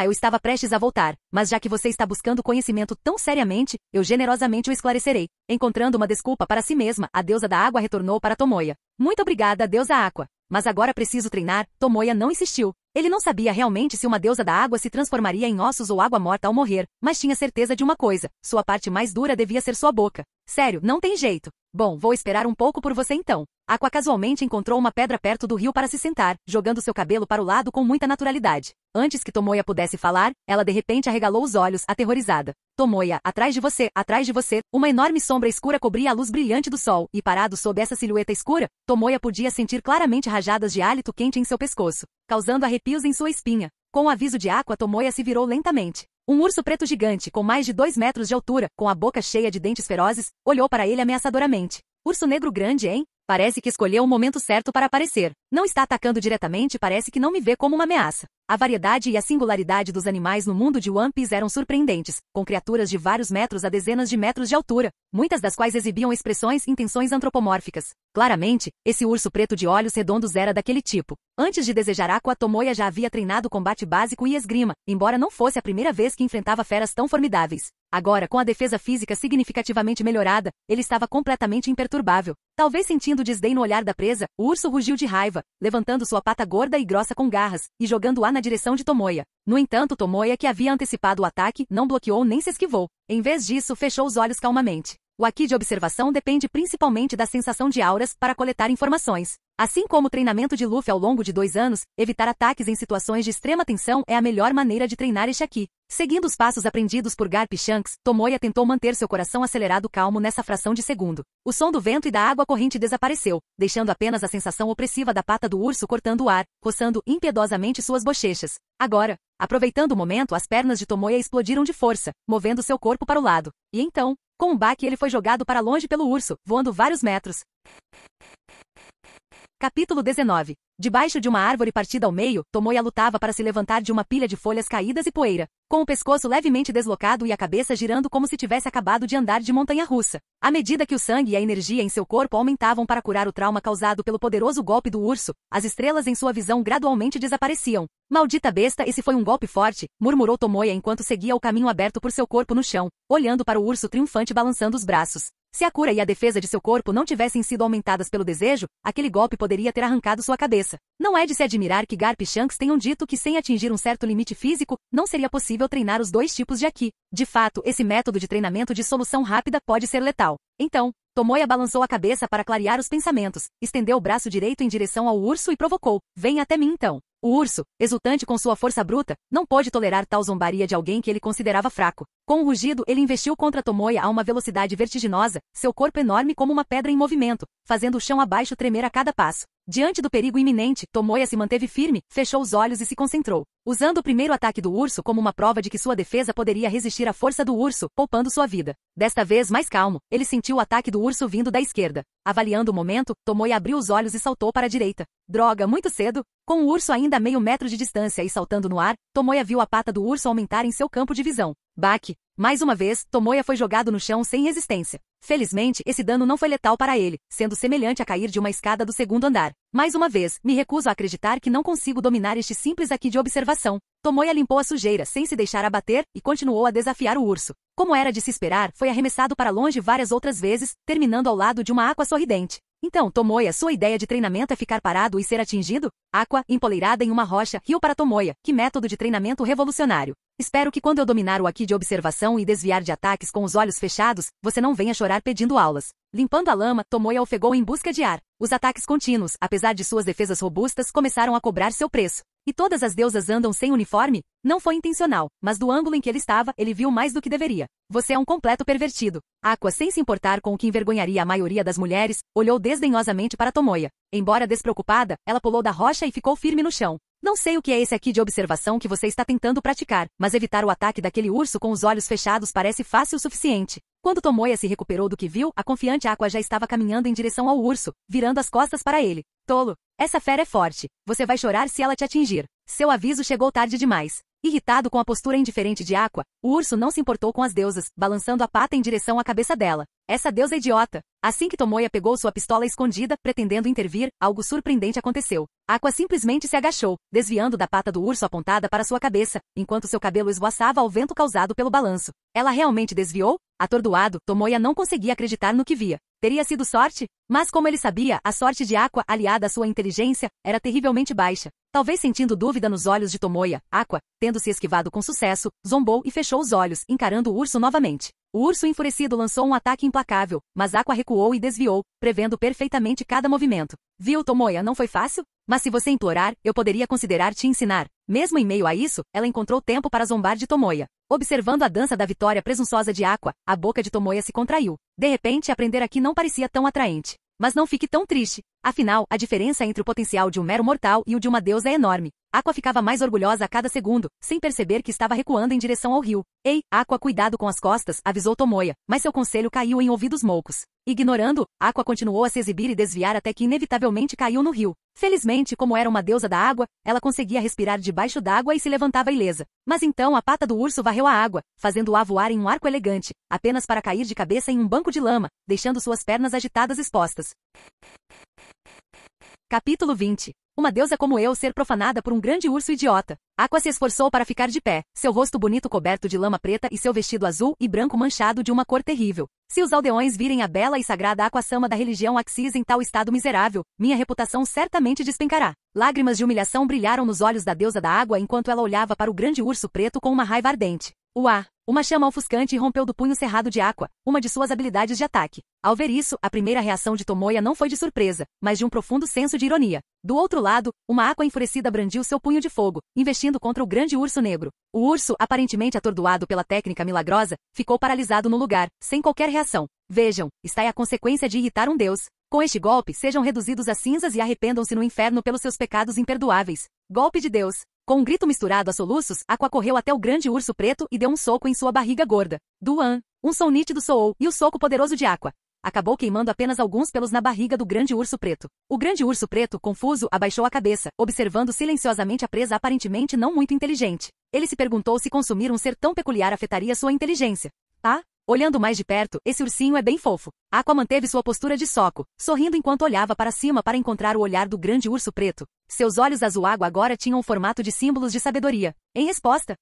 Eu estava prestes a voltar, mas já que você está buscando conhecimento tão seriamente, eu generosamente o esclarecerei. Encontrando uma desculpa para si mesma, a deusa da água retornou para Tomoya. Muito obrigada, deusa Aqua. Mas agora preciso treinar. Tomoya não insistiu. Ele não sabia realmente se uma deusa da água se transformaria em ossos ou água morta ao morrer, mas tinha certeza de uma coisa, sua parte mais dura devia ser sua boca. Sério, não tem jeito. Bom, vou esperar um pouco por você então. Aqua casualmente encontrou uma pedra perto do rio para se sentar, jogando seu cabelo para o lado com muita naturalidade. Antes que Tomoya pudesse falar, ela de repente arregalou os olhos, aterrorizada. Tomoya, atrás de você, uma enorme sombra escura cobria a luz brilhante do sol, e parado sob essa silhueta escura, Tomoya podia sentir claramente rajadas de hálito quente em seu pescoço, causando arrepios em sua espinha. Com o aviso de Aqua, Tomoya se virou lentamente. Um urso preto gigante, com mais de 2 metros de altura, com a boca cheia de dentes ferozes, olhou para ele ameaçadoramente. Urso negro grande, hein? Parece que escolheu o momento certo para aparecer. Não está atacando diretamente e parece que não me vê como uma ameaça. A variedade e a singularidade dos animais no mundo de One Piece eram surpreendentes, com criaturas de vários metros a dezenas de metros de altura, muitas das quais exibiam expressões e intenções antropomórficas. Claramente, esse urso preto de olhos redondos era daquele tipo. Antes de desejar Aqua, Tomoya já havia treinado combate básico e esgrima, embora não fosse a primeira vez que enfrentava feras tão formidáveis. Agora, com a defesa física significativamente melhorada, ele estava completamente imperturbável. Talvez sentindo desdém no olhar da presa, o urso rugiu de raiva, levantando sua pata gorda e grossa com garras, e jogando-a na direção de Tomoya. No entanto, Tomoya, que havia antecipado o ataque, não bloqueou nem se esquivou. Em vez disso, fechou os olhos calmamente. O Haki de observação depende principalmente da sensação de auras para coletar informações. Assim como o treinamento de Luffy ao longo de 2 anos, evitar ataques em situações de extrema tensão é a melhor maneira de treinar este Haki. Seguindo os passos aprendidos por Garp e Shanks, Tomoya tentou manter seu coração acelerado calmo nessa fração de segundo. O som do vento e da água corrente desapareceu, deixando apenas a sensação opressiva da pata do urso cortando o ar, roçando impiedosamente suas bochechas. Agora, aproveitando o momento, as pernas de Tomoya explodiram de força, movendo seu corpo para o lado. E então, com um baque ele foi jogado para longe pelo urso, voando vários metros. Capítulo 19. Debaixo de uma árvore partida ao meio, Tomoya lutava para se levantar de uma pilha de folhas caídas e poeira, com o pescoço levemente deslocado e a cabeça girando como se tivesse acabado de andar de montanha-russa. À medida que o sangue e a energia em seu corpo aumentavam para curar o trauma causado pelo poderoso golpe do urso, as estrelas em sua visão gradualmente desapareciam. Maldita besta, esse foi um golpe forte, murmurou Tomoya enquanto seguia o caminho aberto por seu corpo no chão, olhando para o urso triunfante balançando os braços. Se a cura e a defesa de seu corpo não tivessem sido aumentadas pelo desejo, aquele golpe poderia ter arrancado sua cabeça. Não é de se admirar que Garp e Shanks tenham dito que sem atingir um certo limite físico, não seria possível treinar os 2 tipos de Haki. De fato, esse método de treinamento de solução rápida pode ser letal. Então, Tomoya balançou a cabeça para clarear os pensamentos, estendeu o braço direito em direção ao urso e provocou: "Vem até mim então." O urso, exultante com sua força bruta, não pôde tolerar tal zombaria de alguém que ele considerava fraco. Com um rugido, ele investiu contra Tomoya a uma velocidade vertiginosa, seu corpo enorme como uma pedra em movimento, fazendo o chão abaixo tremer a cada passo. Diante do perigo iminente, Tomoya se manteve firme, fechou os olhos e se concentrou, usando o primeiro ataque do urso como uma prova de que sua defesa poderia resistir à força do urso, poupando sua vida. Desta vez mais calmo, ele sentiu o ataque do urso vindo da esquerda. Avaliando o momento, Tomoya abriu os olhos e saltou para a direita. Droga, muito cedo! Com o urso ainda a meio metro de distância e saltando no ar, Tomoya viu a pata do urso aumentar em seu campo de visão. Baque! Mais uma vez, Tomoya foi jogado no chão sem resistência. Felizmente, esse dano não foi letal para ele, sendo semelhante a cair de uma escada do segundo andar. Mais uma vez, me recuso a acreditar que não consigo dominar este simples aqui de observação. Tomoya limpou a sujeira sem se deixar abater e continuou a desafiar o urso. Como era de se esperar, foi arremessado para longe várias outras vezes, terminando ao lado de uma Aqua sorridente. Então, Tomoya, sua ideia de treinamento é ficar parado e ser atingido? Aqua, empoleirada em uma rocha, riu para Tomoya. Que método de treinamento revolucionário. Espero que quando eu dominar o aqui de observação e desviar de ataques com os olhos fechados, você não venha chorar pedindo aulas. Limpando a lama, Tomoya ofegou em busca de ar. Os ataques contínuos, apesar de suas defesas robustas, começaram a cobrar seu preço. E todas as deusas andam sem uniforme? Não foi intencional, mas do ângulo em que ele estava, ele viu mais do que deveria. Você é um completo pervertido. Aqua, sem se importar com o que envergonharia a maioria das mulheres, olhou desdenhosamente para Tomoya. Embora despreocupada, ela pulou da rocha e ficou firme no chão. Não sei o que é esse aqui de observação que você está tentando praticar, mas evitar o ataque daquele urso com os olhos fechados parece fácil o suficiente. Quando Tomoya se recuperou do que viu, a confiante Aqua já estava caminhando em direção ao urso, virando as costas para ele. Tolo! Essa fera é forte. Você vai chorar se ela te atingir. Seu aviso chegou tarde demais. Irritado com a postura indiferente de Aqua, o urso não se importou com as deusas, balançando a pata em direção à cabeça dela. Essa deusa é idiota. Assim que Tomoya pegou sua pistola escondida, pretendendo intervir, algo surpreendente aconteceu. Aqua simplesmente se agachou, desviando da pata do urso apontada para sua cabeça, enquanto seu cabelo esvoaçava ao vento causado pelo balanço. Ela realmente desviou? Atordoado, Tomoya não conseguia acreditar no que via. Teria sido sorte? Mas como ele sabia, a sorte de Aqua, aliada à sua inteligência, era terrivelmente baixa. Talvez sentindo dúvida nos olhos de Tomoya, Aqua, tendo se esquivado com sucesso, zombou e fechou os olhos, encarando o urso novamente. O urso enfurecido lançou um ataque implacável, mas Aqua recuou e desviou, prevendo perfeitamente cada movimento. Viu, Tomoya, não foi fácil? Mas se você implorar, eu poderia considerar te ensinar. Mesmo em meio a isso, ela encontrou tempo para zombar de Tomoya. Observando a dança da vitória presunçosa de Aqua, a boca de Tomoya se contraiu. De repente, aprender aqui não parecia tão atraente. Mas não fique tão triste. Afinal, a diferença entre o potencial de um mero mortal e o de uma deusa é enorme. Aqua ficava mais orgulhosa a cada segundo, sem perceber que estava recuando em direção ao rio. Ei, Aqua, cuidado com as costas, avisou Tomoya, mas seu conselho caiu em ouvidos moucos. Ignorando, Aqua continuou a se exibir e desviar até que inevitavelmente caiu no rio. Felizmente, como era uma deusa da água, ela conseguia respirar debaixo d'água e se levantava ilesa. Mas então a pata do urso varreu a água, fazendo-a voar em um arco elegante, apenas para cair de cabeça em um banco de lama, deixando suas pernas agitadas expostas. Capítulo 20. Uma deusa como eu ser profanada por um grande urso idiota. Aqua se esforçou para ficar de pé, seu rosto bonito coberto de lama preta e seu vestido azul e branco manchado de uma cor terrível. Se os aldeões virem a bela e sagrada Aqua-sama da religião Axis em tal estado miserável, minha reputação certamente despencará. Lágrimas de humilhação brilharam nos olhos da deusa da água enquanto ela olhava para o grande urso preto com uma raiva ardente. Uá! Uma chama ofuscante irrompeu do punho cerrado de Aqua, uma de suas habilidades de ataque. Ao ver isso, a primeira reação de Tomoya não foi de surpresa, mas de um profundo senso de ironia. Do outro lado, uma Aqua enfurecida brandiu seu punho de fogo, investindo contra o grande urso negro. O urso, aparentemente atordoado pela técnica milagrosa, ficou paralisado no lugar, sem qualquer reação. Vejam, está aí a consequência de irritar um deus. Com este golpe, sejam reduzidos a cinzas e arrependam-se no inferno pelos seus pecados imperdoáveis. Golpe de Deus. Com um grito misturado a soluços, Aqua correu até o grande urso preto e deu um soco em sua barriga gorda. Duan! Um som nítido soou, e o soco poderoso de Aqua acabou queimando apenas alguns pelos na barriga do grande urso preto. O grande urso preto, confuso, abaixou a cabeça, observando silenciosamente a presa aparentemente não muito inteligente. Ele se perguntou se consumir um ser tão peculiar afetaria sua inteligência. Ah? Olhando mais de perto, esse ursinho é bem fofo. Aqua manteve sua postura de soco, sorrindo enquanto olhava para cima para encontrar o olhar do grande urso preto. Seus olhos azul água agora tinham o formato de símbolos de sabedoria. Em resposta,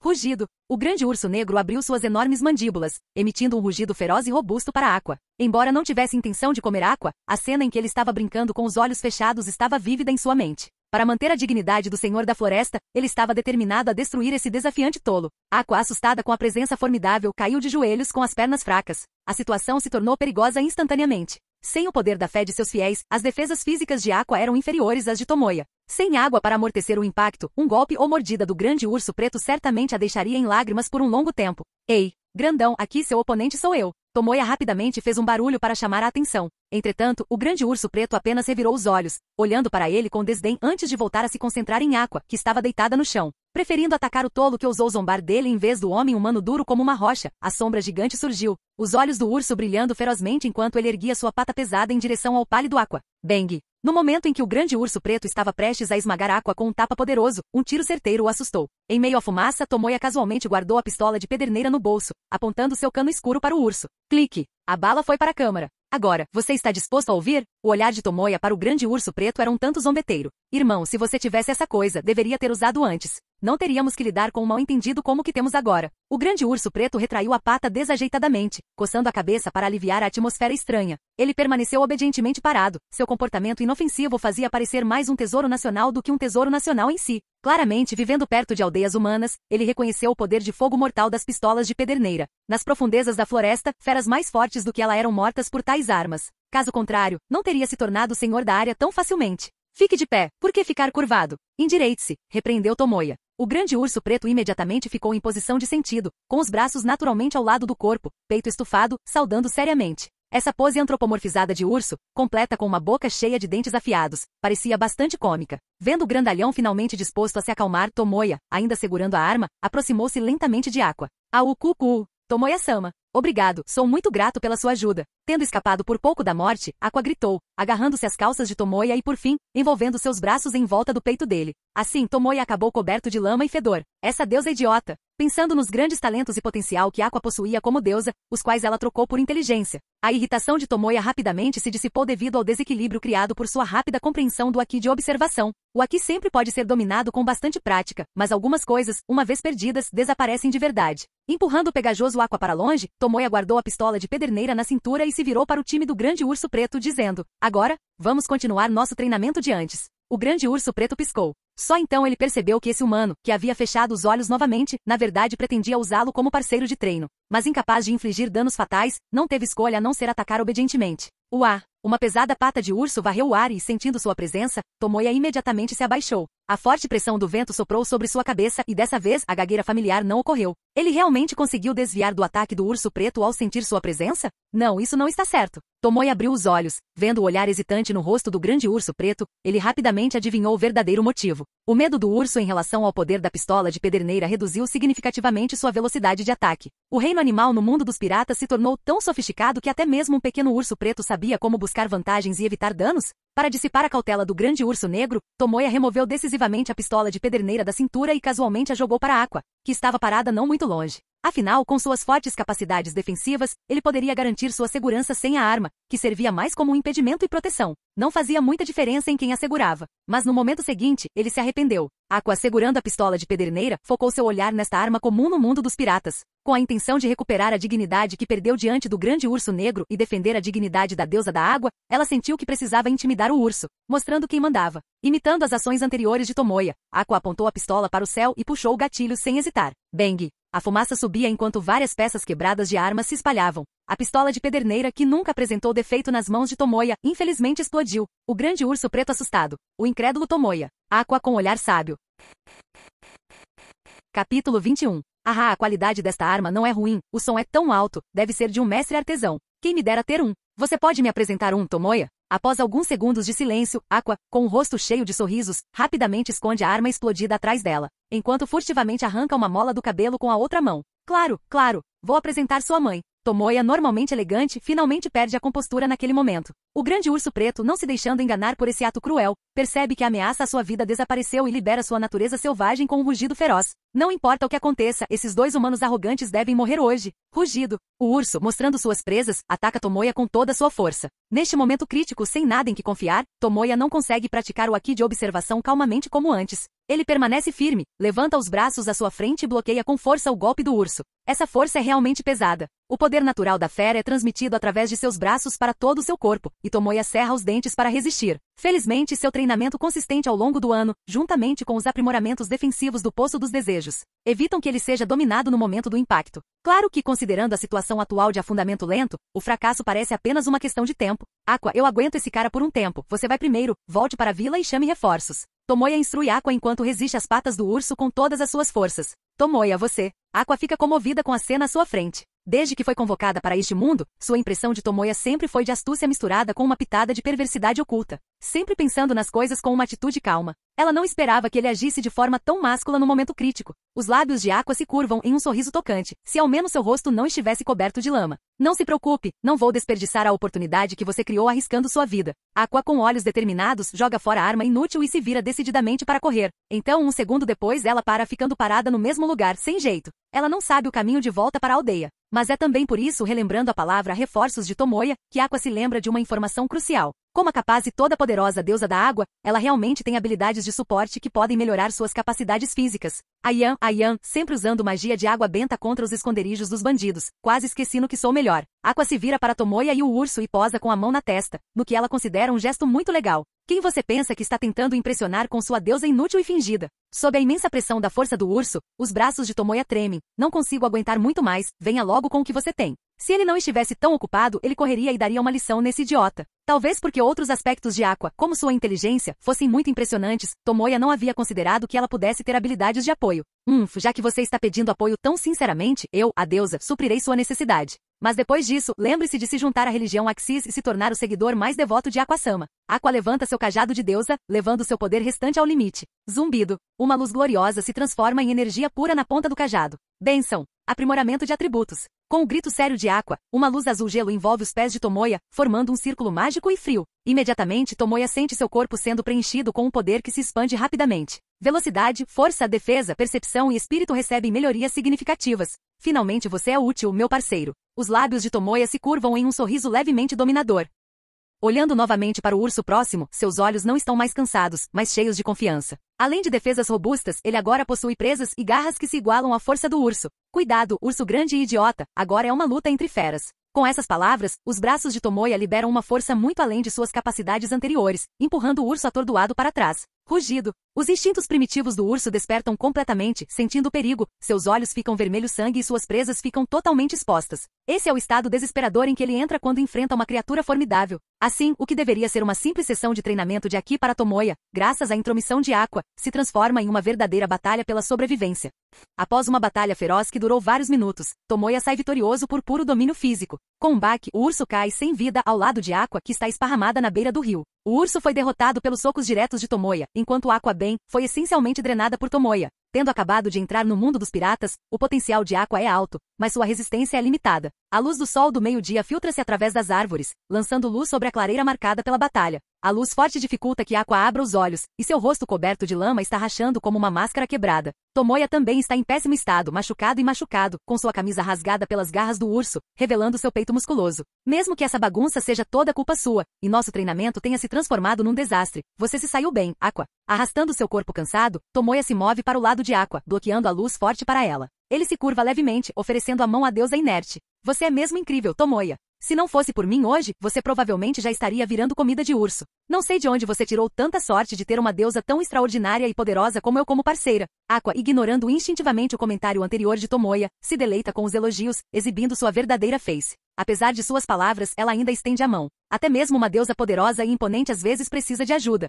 rugido. O grande urso negro abriu suas enormes mandíbulas, emitindo um rugido feroz e robusto para Aqua. Embora não tivesse intenção de comer Aqua, a cena em que ele estava brincando com os olhos fechados estava vívida em sua mente. Para manter a dignidade do Senhor da Floresta, ele estava determinado a destruir esse desafiante tolo. Aqua, assustada com a presença formidável, caiu de joelhos com as pernas fracas. A situação se tornou perigosa instantaneamente. Sem o poder da fé de seus fiéis, as defesas físicas de Aqua eram inferiores às de Tomoya. Sem água para amortecer o impacto, um golpe ou mordida do grande urso preto certamente a deixaria em lágrimas por um longo tempo. Ei, grandão, aqui seu oponente sou eu. Tomoya rapidamente fez um barulho para chamar a atenção. Entretanto, o grande urso preto apenas revirou os olhos, olhando para ele com desdém antes de voltar a se concentrar em Aqua, que estava deitada no chão. Preferindo atacar o tolo que ousou zombar dele em vez do homem humano duro como uma rocha, a sombra gigante surgiu, os olhos do urso brilhando ferozmente enquanto ele erguia sua pata pesada em direção ao pálido Aqua. Bang! No momento em que o grande urso preto estava prestes a esmagar Aqua com um tapa poderoso, um tiro certeiro o assustou. Em meio à fumaça, Tomoya casualmente guardou a pistola de pederneira no bolso, apontando seu cano escuro para o urso. Clique! A bala foi para a câmara. Agora, você está disposto a ouvir? O olhar de Tomoya para o grande urso preto era um tanto zombeteiro. Irmão, se você tivesse essa coisa, deveria ter usado antes. Não teríamos que lidar com um mal-entendido como o que temos agora. O grande urso preto retraiu a pata desajeitadamente, coçando a cabeça para aliviar a atmosfera estranha. Ele permaneceu obedientemente parado. Seu comportamento inofensivo fazia parecer mais um tesouro nacional do que um tesouro nacional em si. Claramente, vivendo perto de aldeias humanas, ele reconheceu o poder de fogo mortal das pistolas de pederneira. Nas profundezas da floresta, feras mais fortes do que ela eram mortas por tais armas. Caso contrário, não teria se tornado senhor da área tão facilmente. Fique de pé, por que ficar curvado? Endireite-se, repreendeu Tomoya. O grande urso preto imediatamente ficou em posição de sentido, com os braços naturalmente ao lado do corpo, peito estufado, saudando seriamente. Essa pose antropomorfizada de urso, completa com uma boca cheia de dentes afiados, parecia bastante cômica. Vendo o grandalhão finalmente disposto a se acalmar, Tomoya, ainda segurando a arma, aproximou-se lentamente de Aqua. Au cucu! Tomoya-sama. Obrigado, sou muito grato pela sua ajuda. Tendo escapado por pouco da morte, Aqua gritou, agarrando-se às calças de Tomoya e por fim, envolvendo seus braços em volta do peito dele. Assim, Tomoya acabou coberto de lama e fedor. Essa deusa idiota. Pensando nos grandes talentos e potencial que Aqua possuía como deusa, os quais ela trocou por inteligência. A irritação de Tomoya rapidamente se dissipou devido ao desequilíbrio criado por sua rápida compreensão do Haki de observação. O Haki sempre pode ser dominado com bastante prática, mas algumas coisas, uma vez perdidas, desaparecem de verdade. Empurrando o pegajoso Aqua para longe, Tomoya guardou a pistola de pederneira na cintura e se virou para o time do grande urso preto dizendo, agora, vamos continuar nosso treinamento de antes. O grande urso preto piscou. Só então ele percebeu que esse humano, que havia fechado os olhos novamente, na verdade pretendia usá-lo como parceiro de treino. Mas incapaz de infligir danos fatais, não teve escolha a não ser atacar obedientemente. Uá! Uma pesada pata de urso varreu o ar e, sentindo sua presença, Tomoya imediatamente se abaixou. A forte pressão do vento soprou sobre sua cabeça e dessa vez a gagueira familiar não ocorreu. Ele realmente conseguiu desviar do ataque do urso preto ao sentir sua presença? Não, isso não está certo. Tomoya abriu os olhos. Vendo o olhar hesitante no rosto do grande urso preto, ele rapidamente adivinhou o verdadeiro motivo. O medo do urso em relação ao poder da pistola de pederneira reduziu significativamente sua velocidade de ataque. O reino animal no mundo dos piratas se tornou tão sofisticado que até mesmo um pequeno urso preto sabia como buscar vantagens e evitar danos? Para dissipar a cautela do grande urso negro, Tomoya removeu decisivamente a pistola de pederneira da cintura e casualmente a jogou para Aqua, que estava parada não muito longe. Afinal, com suas fortes capacidades defensivas, ele poderia garantir sua segurança sem a arma, que servia mais como um impedimento e proteção. Não fazia muita diferença em quem a segurava. Mas no momento seguinte, ele se arrependeu. Aqua, segurando a pistola de pederneira, focou seu olhar nesta arma comum no mundo dos piratas. Com a intenção de recuperar a dignidade que perdeu diante do grande urso negro e defender a dignidade da deusa da água, ela sentiu que precisava intimidar o urso, mostrando quem mandava. Imitando as ações anteriores de Tomoya, Aqua apontou a pistola para o céu e puxou o gatilho sem hesitar. Bang! A fumaça subia enquanto várias peças quebradas de armas se espalhavam. A pistola de pederneira, que nunca apresentou defeito nas mãos de Tomoya, infelizmente explodiu. O grande urso preto assustado. O incrédulo Tomoya. Aqua com olhar sábio. Capítulo 21. Ah, a qualidade desta arma não é ruim. O som é tão alto, deve ser de um mestre artesão. Quem me dera ter um. Você pode me apresentar um, Tomoya? Após alguns segundos de silêncio, Aqua, com o rosto cheio de sorrisos, rapidamente esconde a arma explodida atrás dela, enquanto furtivamente arranca uma mola do cabelo com a outra mão. Claro, claro, vou apresentar sua mãe. Tomoya, normalmente elegante, finalmente perde a compostura naquele momento. O grande urso preto, não se deixando enganar por esse ato cruel, percebe que a ameaça à sua vida desapareceu e libera sua natureza selvagem com um rugido feroz. Não importa o que aconteça, esses dois humanos arrogantes devem morrer hoje. Rugido. O urso, mostrando suas presas, ataca Tomoya com toda sua força. Neste momento crítico, sem nada em que confiar, Tomoya não consegue praticar o Haki de observação calmamente como antes. Ele permanece firme, levanta os braços à sua frente e bloqueia com força o golpe do urso. Essa força é realmente pesada. O poder natural da fera é transmitido através de seus braços para todo o seu corpo, e Tomoya cerra os dentes para resistir. Felizmente, seu treinamento consistente ao longo do ano, juntamente com os aprimoramentos defensivos do Poço dos Desejos, evitam que ele seja dominado no momento do impacto. Claro que, considerando a situação atual de afundamento lento, o fracasso parece apenas uma questão de tempo. Aqua, eu aguento esse cara por um tempo. Você vai primeiro, volte para a vila e chame reforços. Tomoya instrui Aqua enquanto resiste às patas do urso com todas as suas forças. Tomoya, você. Aqua fica comovida com a cena à sua frente. Desde que foi convocada para este mundo, sua impressão de Tomoya sempre foi de astúcia misturada com uma pitada de perversidade oculta. Sempre pensando nas coisas com uma atitude calma. Ela não esperava que ele agisse de forma tão máscula no momento crítico. Os lábios de Aqua se curvam em um sorriso tocante, se ao menos seu rosto não estivesse coberto de lama. Não se preocupe, não vou desperdiçar a oportunidade que você criou arriscando sua vida. Aqua, com olhos determinados, joga fora a arma inútil e se vira decididamente para correr. Então, um segundo depois, ela para ficando parada no mesmo lugar, sem jeito. Ela não sabe o caminho de volta para a aldeia. Mas é também por isso, relembrando a palavra reforços de Tomoya, que Aqua se lembra de uma informação crucial. Como a capaz e toda-poderosa deusa da água, ela realmente tem habilidades de suporte que podem melhorar suas capacidades físicas. Ayan, sempre usando magia de água benta contra os esconderijos dos bandidos. Quase esqueci no que sou melhor. Aqua se vira para Tomoya e o urso e posa com a mão na testa, no que ela considera um gesto muito legal. Quem você pensa que está tentando impressionar com sua deusa inútil e fingida? Sob a imensa pressão da força do urso, os braços de Tomoya tremem. Não consigo aguentar muito mais, venha logo com o que você tem. Se ele não estivesse tão ocupado, ele correria e daria uma lição nesse idiota. Talvez porque outros aspectos de Aqua, como sua inteligência, fossem muito impressionantes, Tomoya não havia considerado que ela pudesse ter habilidades de apoio. Já que você está pedindo apoio tão sinceramente, eu, a deusa, suprirei sua necessidade. Mas depois disso, lembre-se de se juntar à religião Axis e se tornar o seguidor mais devoto de Aqua-sama. Aqua levanta seu cajado de deusa, levando seu poder restante ao limite. Zumbido. Uma luz gloriosa se transforma em energia pura na ponta do cajado. Bênção. Aprimoramento de atributos. Com o grito sério de Aqua, uma luz azul gelo envolve os pés de Tomoya, formando um círculo mágico e frio. Imediatamente, Tomoya sente seu corpo sendo preenchido com um poder que se expande rapidamente. Velocidade, força, defesa, percepção e espírito recebem melhorias significativas. Finalmente você é útil, meu parceiro. Os lábios de Tomoya se curvam em um sorriso levemente dominador. Olhando novamente para o urso próximo, seus olhos não estão mais cansados, mas cheios de confiança. Além de defesas robustas, ele agora possui presas e garras que se igualam à força do urso. Cuidado, urso grande e idiota, agora é uma luta entre feras. Com essas palavras, os braços de Tomoya liberam uma força muito além de suas capacidades anteriores, empurrando o urso atordoado para trás. Rugido. Os instintos primitivos do urso despertam completamente, sentindo o perigo, seus olhos ficam vermelho sangue e suas presas ficam totalmente expostas. Esse é o estado desesperador em que ele entra quando enfrenta uma criatura formidável. Assim, o que deveria ser uma simples sessão de treinamento de Aki para Tomoya, graças à intromissão de Aqua, se transforma em uma verdadeira batalha pela sobrevivência. Após uma batalha feroz que durou vários minutos, Tomoya sai vitorioso por puro domínio físico. Com um baque, o urso cai sem vida ao lado de Aqua, que está esparramada na beira do rio. O urso foi derrotado pelos socos diretos de Tomoya, enquanto Aqua Ben foi essencialmente drenada por Tomoya. Tendo acabado de entrar no mundo dos piratas, o potencial de Aqua é alto, mas sua resistência é limitada. A luz do sol do meio-dia filtra-se através das árvores, lançando luz sobre a clareira marcada pela batalha. A luz forte dificulta que Aqua abra os olhos, e seu rosto coberto de lama está rachando como uma máscara quebrada. Tomoya também está em péssimo estado, machucado, com sua camisa rasgada pelas garras do urso, revelando seu peito musculoso. Mesmo que essa bagunça seja toda culpa sua, e nosso treinamento tenha se transformado num desastre, você se saiu bem, Aqua. Arrastando seu corpo cansado, Tomoya se move para o lado de Aqua, bloqueando a luz forte para ela. Ele se curva levemente, oferecendo a mão à deusa inerte. Você é mesmo incrível, Tomoya. Se não fosse por mim hoje, você provavelmente já estaria virando comida de urso. Não sei de onde você tirou tanta sorte de ter uma deusa tão extraordinária e poderosa como eu como parceira. Aqua, ignorando instintivamente o comentário anterior de Tomoya, se deleita com os elogios, exibindo sua verdadeira face. Apesar de suas palavras, ela ainda estende a mão. Até mesmo uma deusa poderosa e imponente às vezes precisa de ajuda.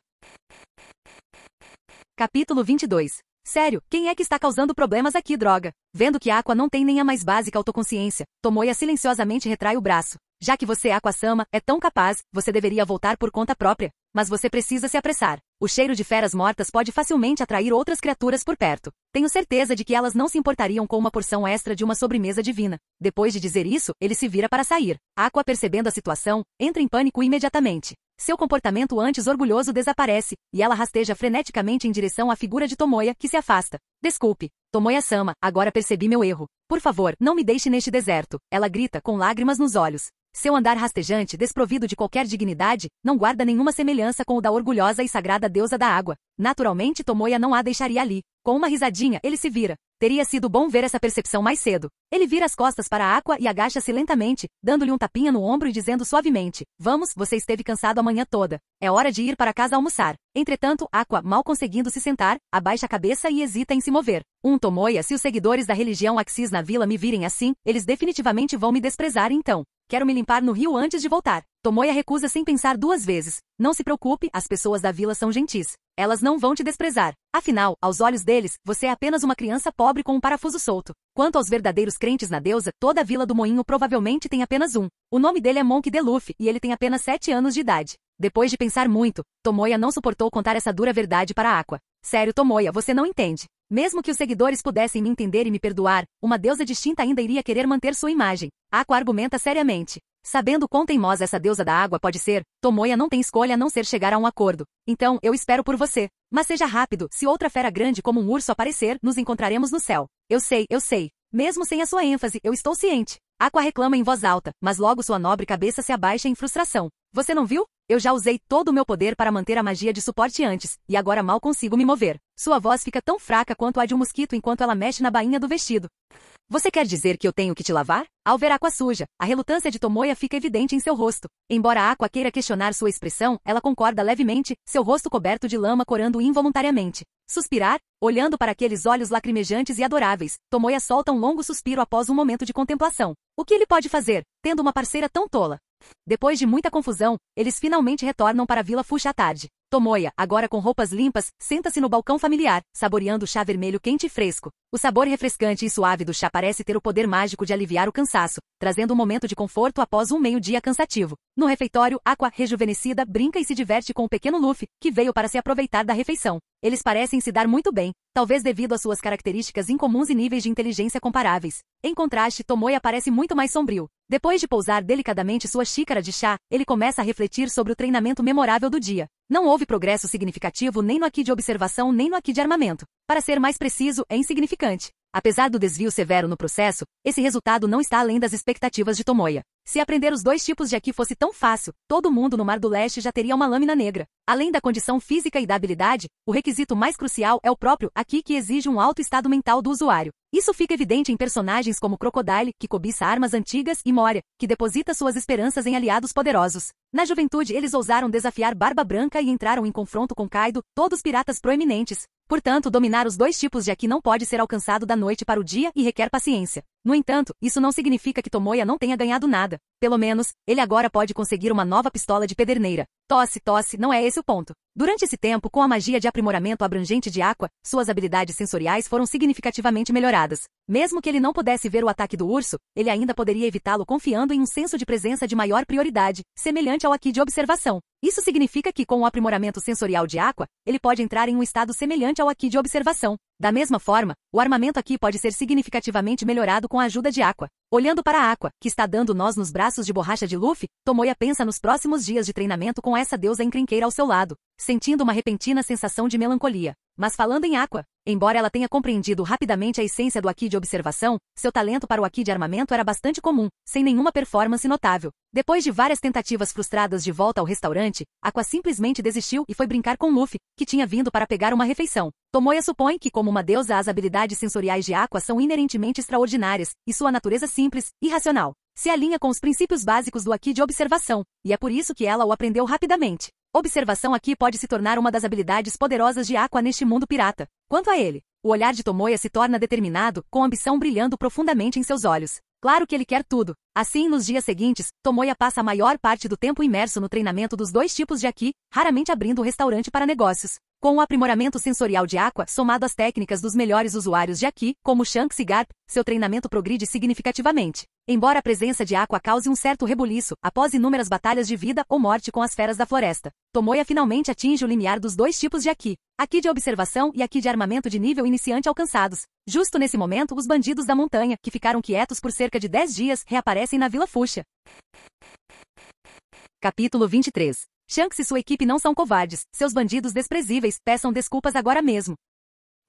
Capítulo 22. Sério, quem é que está causando problemas aqui, droga? Vendo que Aqua não tem nem a mais básica autoconsciência, Tomoya silenciosamente retrai o braço. Já que você, Aqua-sama, é tão capaz, você deveria voltar por conta própria. Mas você precisa se apressar. O cheiro de feras mortas pode facilmente atrair outras criaturas por perto. Tenho certeza de que elas não se importariam com uma porção extra de uma sobremesa divina. Depois de dizer isso, ele se vira para sair. Aqua, percebendo a situação, entra em pânico imediatamente. Seu comportamento antes orgulhoso desaparece, e ela rasteja freneticamente em direção à figura de Tomoya, que se afasta. Desculpe. Tomoya-sama, agora percebi meu erro. Por favor, não me deixe neste deserto. Ela grita, com lágrimas nos olhos. Seu andar rastejante, desprovido de qualquer dignidade, não guarda nenhuma semelhança com o da orgulhosa e sagrada deusa da água. Naturalmente, Tomoya não a deixaria ali. Com uma risadinha, ele se vira. Teria sido bom ver essa percepção mais cedo. Ele vira as costas para Aqua e agacha-se lentamente, dando-lhe um tapinha no ombro e dizendo suavemente: Vamos, você esteve cansado a manhã toda. É hora de ir para casa almoçar. Entretanto, Aqua, mal conseguindo se sentar, abaixa a cabeça e hesita em se mover. Tomoya, se os seguidores da religião Axis na vila me virem assim, eles definitivamente vão me desprezar então. Quero me limpar no rio antes de voltar. Tomoya recusa sem pensar duas vezes. Não se preocupe, as pessoas da vila são gentis. Elas não vão te desprezar. Afinal, aos olhos deles, você é apenas uma criança pobre com um parafuso solto. Quanto aos verdadeiros crentes na deusa, toda a Vila do Moinho provavelmente tem apenas um. O nome dele é Monk de Luffy e ele tem apenas 7 anos de idade. Depois de pensar muito, Tomoya não suportou contar essa dura verdade para Aqua. Sério, Tomoya, você não entende. Mesmo que os seguidores pudessem me entender e me perdoar, uma deusa distinta ainda iria querer manter sua imagem. Aqua argumenta seriamente. Sabendo quão teimosa essa deusa da água pode ser, Tomoya não tem escolha a não ser chegar a um acordo. Então, eu espero por você. Mas seja rápido, se outra fera grande como um urso aparecer, nos encontraremos no céu. Eu sei. Mesmo sem a sua ênfase, eu estou ciente. Aqua reclama em voz alta, mas logo sua nobre cabeça se abaixa em frustração. Você não viu? Eu já usei todo o meu poder para manter a magia de suporte antes, e agora mal consigo me mover. Sua voz fica tão fraca quanto a de um mosquito enquanto ela mexe na bainha do vestido. Você quer dizer que eu tenho que te lavar? Ao ver Aqua suja, a relutância de Tomoya fica evidente em seu rosto. Embora Aqua queira questionar sua expressão, ela concorda levemente, seu rosto coberto de lama corando involuntariamente. Suspirar, olhando para aqueles olhos lacrimejantes e adoráveis, Tomoya solta um longo suspiro após um momento de contemplação. O que ele pode fazer, tendo uma parceira tão tola? Depois de muita confusão, eles finalmente retornam para a Vila Fuchsia à tarde. Tomoya, agora com roupas limpas, senta-se no balcão familiar, saboreando o chá vermelho quente e fresco. O sabor refrescante e suave do chá parece ter o poder mágico de aliviar o cansaço, trazendo um momento de conforto após um meio-dia cansativo. No refeitório, Aqua, rejuvenescida, brinca e se diverte com o pequeno Luffy, que veio para se aproveitar da refeição. Eles parecem se dar muito bem, talvez devido às suas características incomuns e níveis de inteligência comparáveis. Em contraste, Tomoya parece muito mais sombrio. Depois de pousar delicadamente sua xícara de chá, ele começa a refletir sobre o treinamento memorável do dia. Não houve progresso significativo nem no Haki de observação nem no Haki de armamento. Para ser mais preciso, é insignificante. Apesar do desvio severo no processo, esse resultado não está além das expectativas de Tomoya. Se aprender os 2 tipos de Haki fosse tão fácil, todo mundo no Mar do Leste já teria uma lâmina negra. Além da condição física e da habilidade, o requisito mais crucial é o próprio Haki, que exige um alto estado mental do usuário. Isso fica evidente em personagens como Crocodile, que cobiça armas antigas, e Moria, que deposita suas esperanças em aliados poderosos. Na juventude, eles ousaram desafiar Barba Branca e entraram em confronto com Kaido, todos piratas proeminentes. Portanto, dominar os 2 tipos de Haki não pode ser alcançado da noite para o dia e requer paciência. No entanto, isso não significa que Tomoya não tenha ganhado nada. Pelo menos, ele agora pode conseguir uma nova pistola de pederneira. Tosse, não é esse o ponto. Durante esse tempo, com a magia de aprimoramento abrangente de Aqua, suas habilidades sensoriais foram significativamente melhoradas. Mesmo que ele não pudesse ver o ataque do urso, ele ainda poderia evitá-lo confiando em um senso de presença de maior prioridade, semelhante ao Haki de observação. Isso significa que, com o aprimoramento sensorial de Aqua, ele pode entrar em um estado semelhante ao Haki de observação. Da mesma forma, o armamento aqui pode ser significativamente melhorado com a ajuda de Aqua. Olhando para Aqua, que está dando nós nos braços de borracha de Luffy, Tomoya pensa nos próximos dias de treinamento com essa deusa encrenqueira ao seu lado, sentindo uma repentina sensação de melancolia. Mas falando em Aqua, embora ela tenha compreendido rapidamente a essência do Haki de observação, seu talento para o Haki de armamento era bastante comum, sem nenhuma performance notável. Depois de várias tentativas frustradas de volta ao restaurante, Aqua simplesmente desistiu e foi brincar com Luffy, que tinha vindo para pegar uma refeição. Tomoya supõe que, como uma deusa, as habilidades sensoriais de Aqua são inerentemente extraordinárias, e sua natureza simples, irracional, se alinha com os princípios básicos do Haki de observação, e é por isso que ela o aprendeu rapidamente. Observação aqui pode se tornar uma das habilidades poderosas de Aqua neste mundo pirata. Quanto a ele, o olhar de Tomoya se torna determinado, com ambição brilhando profundamente em seus olhos. Claro que ele quer tudo. Assim, nos dias seguintes, Tomoya passa a maior parte do tempo imerso no treinamento dos 2 tipos de Haki, raramente abrindo o restaurante para negócios. Com o aprimoramento sensorial de Aqua, somado às técnicas dos melhores usuários de Haki, como Shanks e Garp, seu treinamento progride significativamente. Embora a presença de Aqua cause um certo rebuliço, após inúmeras batalhas de vida ou morte com as feras da floresta, Tomoya finalmente atinge o limiar dos 2 tipos de Haki. Haki de observação e Haki de armamento de nível iniciante alcançados. Justo nesse momento, os bandidos da montanha, que ficaram quietos por cerca de 10 dias, reaparecem na Vila Fuchsia. Capítulo 23. Shanks e sua equipe não são covardes, seus bandidos desprezíveis, peçam desculpas agora mesmo.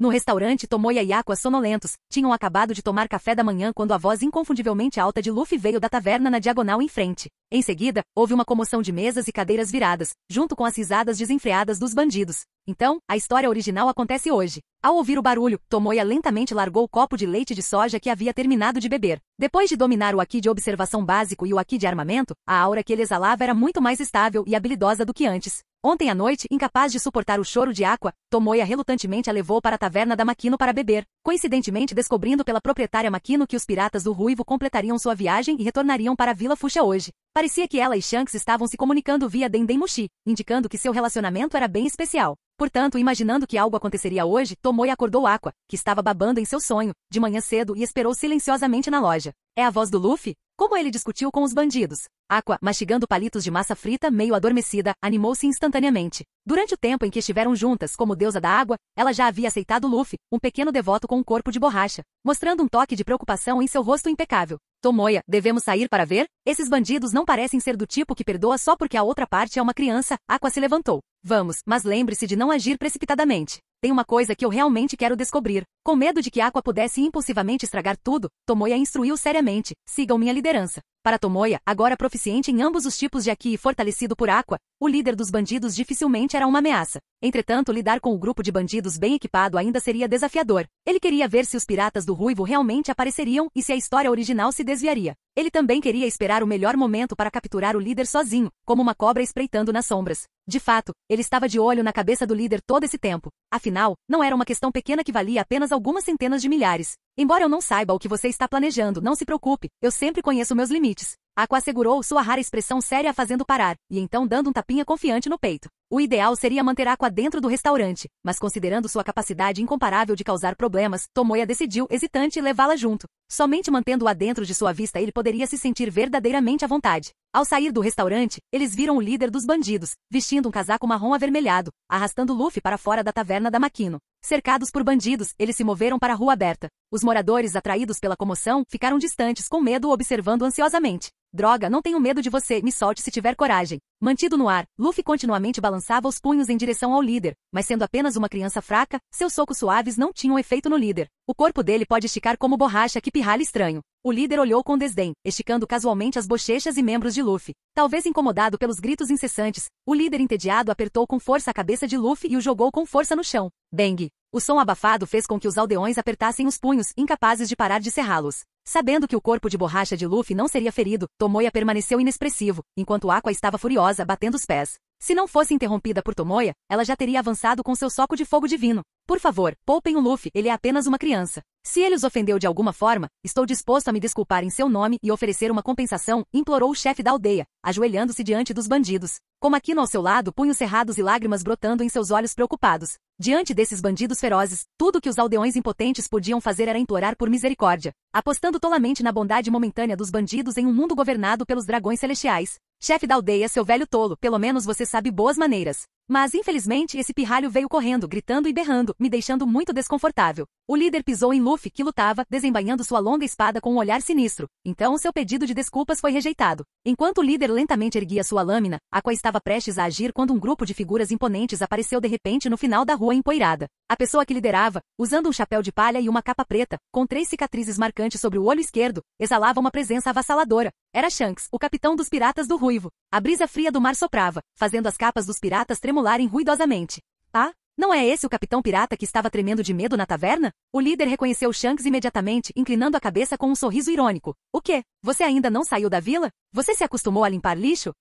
No restaurante, Tomoya e Aqua, sonolentos, tinham acabado de tomar café da manhã quando a voz inconfundivelmente alta de Luffy veio da taverna na diagonal em frente. Em seguida, houve uma comoção de mesas e cadeiras viradas, junto com as risadas desenfreadas dos bandidos. Então, a história original acontece hoje. Ao ouvir o barulho, Tomoya lentamente largou o copo de leite de soja que havia terminado de beber. Depois de dominar o Haki de observação básico e o Haki de armamento, a aura que ele exalava era muito mais estável e habilidosa do que antes. Ontem à noite, incapaz de suportar o choro de Aqua, Tomoya relutantemente a levou para a taverna da Makino para beber, coincidentemente descobrindo pela proprietária Makino que os piratas do Ruivo completariam sua viagem e retornariam para a Vila Fuchsia hoje. Parecia que ela e Shanks estavam se comunicando via Dendemushi, indicando que seu relacionamento era bem especial. Portanto, imaginando que algo aconteceria hoje, Tomoe acordou Aqua, que estava babando em seu sonho, de manhã cedo e esperou silenciosamente na loja. É a voz do Luffy? Como ele discutiu com os bandidos? Aqua, mastigando palitos de massa frita, meio adormecida, animou-se instantaneamente. Durante o tempo em que estiveram juntas como deusa da água, ela já havia aceitado Luffy, um pequeno devoto com um corpo de borracha, mostrando um toque de preocupação em seu rosto impecável. Tomoe, devemos sair para ver? Esses bandidos não parecem ser do tipo que perdoa só porque a outra parte é uma criança. Aqua se levantou. Vamos, mas lembre-se de não agir precipitadamente. Tem uma coisa que eu realmente quero descobrir. Com medo de que Aqua pudesse impulsivamente estragar tudo, Tomoe a instruiu seriamente. Sigam minha liderança. Para Tomoe, agora proficiente em ambos os tipos de Haki e fortalecido por Aqua, o líder dos bandidos dificilmente era uma ameaça. Entretanto, lidar com o grupo de bandidos bem equipado ainda seria desafiador. Ele queria ver se os piratas do Ruivo realmente apareceriam e se a história original se desviaria. Ele também queria esperar o melhor momento para capturar o líder sozinho, como uma cobra espreitando nas sombras. De fato, ele estava de olho na cabeça do líder todo esse tempo. Afinal, não era uma questão pequena que valia apenas algumas centenas de milhares. Embora eu não saiba o que você está planejando, não se preocupe, eu sempre conheço meus limites. Aqua assegurou sua rara expressão séria a fazendo parar, e então dando um tapinha confiante no peito. O ideal seria manter Aqua dentro do restaurante, mas considerando sua capacidade incomparável de causar problemas, Tomoe decidiu, hesitante, levá-la junto. Somente mantendo-a dentro de sua vista ele poderia se sentir verdadeiramente à vontade. Ao sair do restaurante, eles viram o líder dos bandidos, vestindo um casaco marrom avermelhado, arrastando Luffy para fora da taverna da Makino. Cercados por bandidos, eles se moveram para a rua aberta. Os moradores, atraídos pela comoção, ficaram distantes com medo, observando ansiosamente. Droga, não tenho medo de você, me solte se tiver coragem. Mantido no ar, Luffy continuamente balançava os punhos em direção ao líder, mas sendo apenas uma criança fraca, seus socos suaves não tinham efeito no líder. O corpo dele pode esticar como borracha que pirralha estranho. O líder olhou com desdém, esticando casualmente as bochechas e membros de Luffy. Talvez incomodado pelos gritos incessantes, o líder entediado apertou com força a cabeça de Luffy e o jogou com força no chão. Bang! O som abafado fez com que os aldeões apertassem os punhos, incapazes de parar de cerrá-los. Sabendo que o corpo de borracha de Luffy não seria ferido, Tomoe permaneceu inexpressivo, enquanto Aqua estava furiosa, batendo os pés. Se não fosse interrompida por Tomoe, ela já teria avançado com seu soco de fogo divino. Por favor, poupem o Luffy, ele é apenas uma criança. Se ele os ofendeu de alguma forma, estou disposto a me desculpar em seu nome e oferecer uma compensação, implorou o chefe da aldeia, ajoelhando-se diante dos bandidos. Com Makino ao seu lado, punhos cerrados e lágrimas brotando em seus olhos preocupados. Diante desses bandidos ferozes, tudo que os aldeões impotentes podiam fazer era implorar por misericórdia, apostando tolamente na bondade momentânea dos bandidos em um mundo governado pelos dragões celestiais. Chefe da aldeia, seu velho tolo, pelo menos você sabe boas maneiras. Mas, infelizmente, esse pirralho veio correndo, gritando e berrando, me deixando muito desconfortável. O líder pisou em Luffy, que lutava, desembainhando sua longa espada com um olhar sinistro. Então, seu pedido de desculpas foi rejeitado. Enquanto o líder lentamente erguia sua lâmina, Aqua estava prestes a agir quando um grupo de figuras imponentes apareceu de repente no final da rua empoeirada. A pessoa que liderava, usando um chapéu de palha e uma capa preta, com 3 cicatrizes marcantes sobre o olho esquerdo, exalava uma presença avassaladora. Era Shanks, o capitão dos piratas do Ruivo. A brisa fria do mar soprava, fazendo as capas dos piratas tremularem ruidosamente. Ah, não é esse o capitão pirata que estava tremendo de medo na taverna? O líder reconheceu Shanks imediatamente, inclinando a cabeça com um sorriso irônico. O quê? Você ainda não saiu da vila? Você se acostumou a limpar lixo?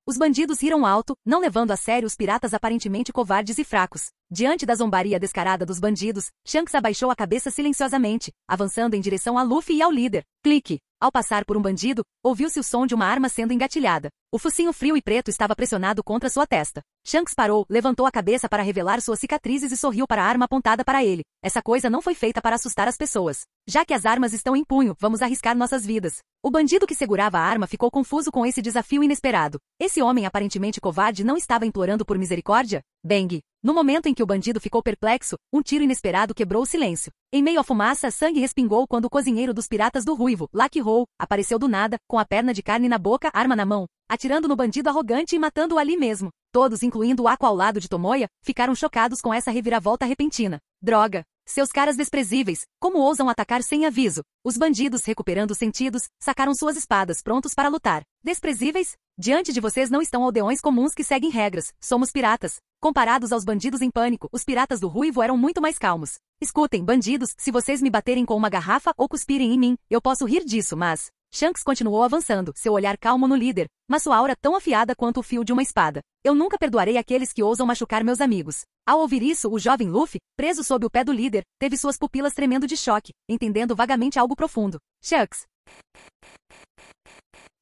Os bandidos riram alto, não levando a sério os piratas aparentemente covardes e fracos. Diante da zombaria descarada dos bandidos, Shanks abaixou a cabeça silenciosamente, avançando em direção a Luffy e ao líder. Clique! Ao passar por um bandido, ouviu-se o som de uma arma sendo engatilhada. O focinho frio e preto estava pressionado contra sua testa. Shanks parou, levantou a cabeça para revelar suas cicatrizes e sorriu para a arma apontada para ele. Essa coisa não foi feita para assustar as pessoas. Já que as armas estão em punho, vamos arriscar nossas vidas. O bandido que segurava a arma ficou confuso com esse desafio inesperado. Esse homem aparentemente covarde não estava implorando por misericórdia? Bang! No momento em que o bandido ficou perplexo, um tiro inesperado quebrou o silêncio. Em meio à fumaça, sangue respingou quando o cozinheiro dos piratas do Ruivo, Lucky Roll, apareceu do nada, com a perna de carne na boca, arma na mão, atirando no bandido arrogante e matando-o ali mesmo. Todos, incluindo o Aqua ao lado de Tomoe, ficaram chocados com essa reviravolta repentina. Droga! Seus caras desprezíveis, como ousam atacar sem aviso? Os bandidos, recuperando os sentidos, sacaram suas espadas, prontos para lutar. Desprezíveis? Diante de vocês não estão aldeões comuns que seguem regras, somos piratas. Comparados aos bandidos em pânico, os piratas do Ruivo eram muito mais calmos. Escutem, bandidos, se vocês me baterem com uma garrafa ou cuspirem em mim, eu posso rir disso, mas... Shanks continuou avançando, seu olhar calmo no líder, mas sua aura tão afiada quanto o fio de uma espada. Eu nunca perdoarei aqueles que ousam machucar meus amigos. Ao ouvir isso, o jovem Luffy, preso sob o pé do líder, teve suas pupilas tremendo de choque, entendendo vagamente algo profundo. Shanks.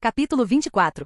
Capítulo 24.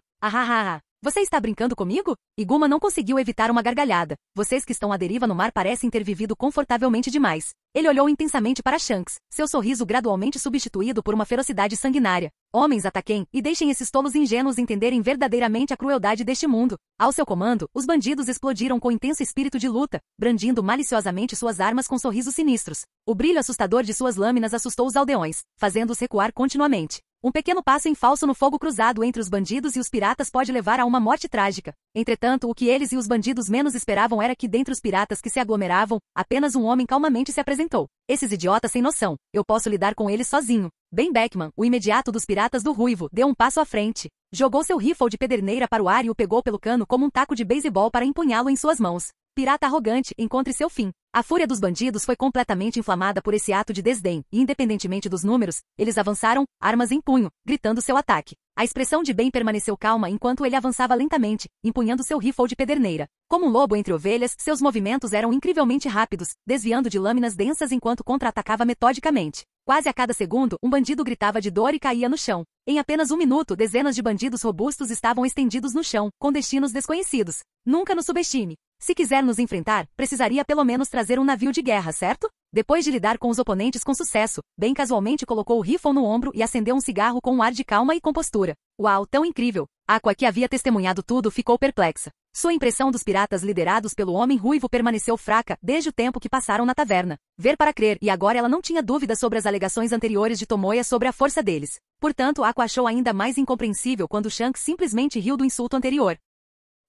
Você está brincando comigo? Iguma não conseguiu evitar uma gargalhada. Vocês que estão à deriva no mar parecem ter vivido confortavelmente demais. Ele olhou intensamente para Shanks, seu sorriso gradualmente substituído por uma ferocidade sanguinária. Homens, ataquem, e deixem esses tolos ingênuos entenderem verdadeiramente a crueldade deste mundo. Ao seu comando, os bandidos explodiram com intenso espírito de luta, brandindo maliciosamente suas armas com sorrisos sinistros. O brilho assustador de suas lâminas assustou os aldeões, fazendo-os recuar continuamente. Um pequeno passo em falso no fogo cruzado entre os bandidos e os piratas pode levar a uma morte trágica. Entretanto, o que eles e os bandidos menos esperavam era que dentre os piratas que se aglomeravam, apenas um homem calmamente se apresentou. Esses idiotas sem noção, eu posso lidar com eles sozinho. Ben Beckman, o imediato dos piratas do Ruivo, deu um passo à frente. Jogou seu rifle de pederneira para o ar e o pegou pelo cano como um taco de beisebol para empunhá-lo em suas mãos. Pirata arrogante, encontre seu fim. A fúria dos bandidos foi completamente inflamada por esse ato de desdém, e independentemente dos números, eles avançaram, armas em punho, gritando seu ataque. A expressão de Ben permaneceu calma enquanto ele avançava lentamente, empunhando seu rifle de pederneira. Como um lobo entre ovelhas, seus movimentos eram incrivelmente rápidos, desviando de lâminas densas enquanto contra-atacava metodicamente. Quase a cada segundo, um bandido gritava de dor e caía no chão. Em apenas um minuto, dezenas de bandidos robustos estavam estendidos no chão, com destinos desconhecidos. Nunca nos subestime. Se quiser nos enfrentar, precisaria pelo menos trazer um navio de guerra, certo? Depois de lidar com os oponentes com sucesso, Ben casualmente colocou o rifle no ombro e acendeu um cigarro com um ar de calma e compostura. Uau, tão incrível! Aqua, que havia testemunhado tudo, ficou perplexa. Sua impressão dos piratas liderados pelo Homem Ruivo permaneceu fraca desde o tempo que passaram na taverna. Ver para crer, e agora ela não tinha dúvida sobre as alegações anteriores de Tomoya sobre a força deles. Portanto, Aqua achou ainda mais incompreensível quando Shanks simplesmente riu do insulto anterior.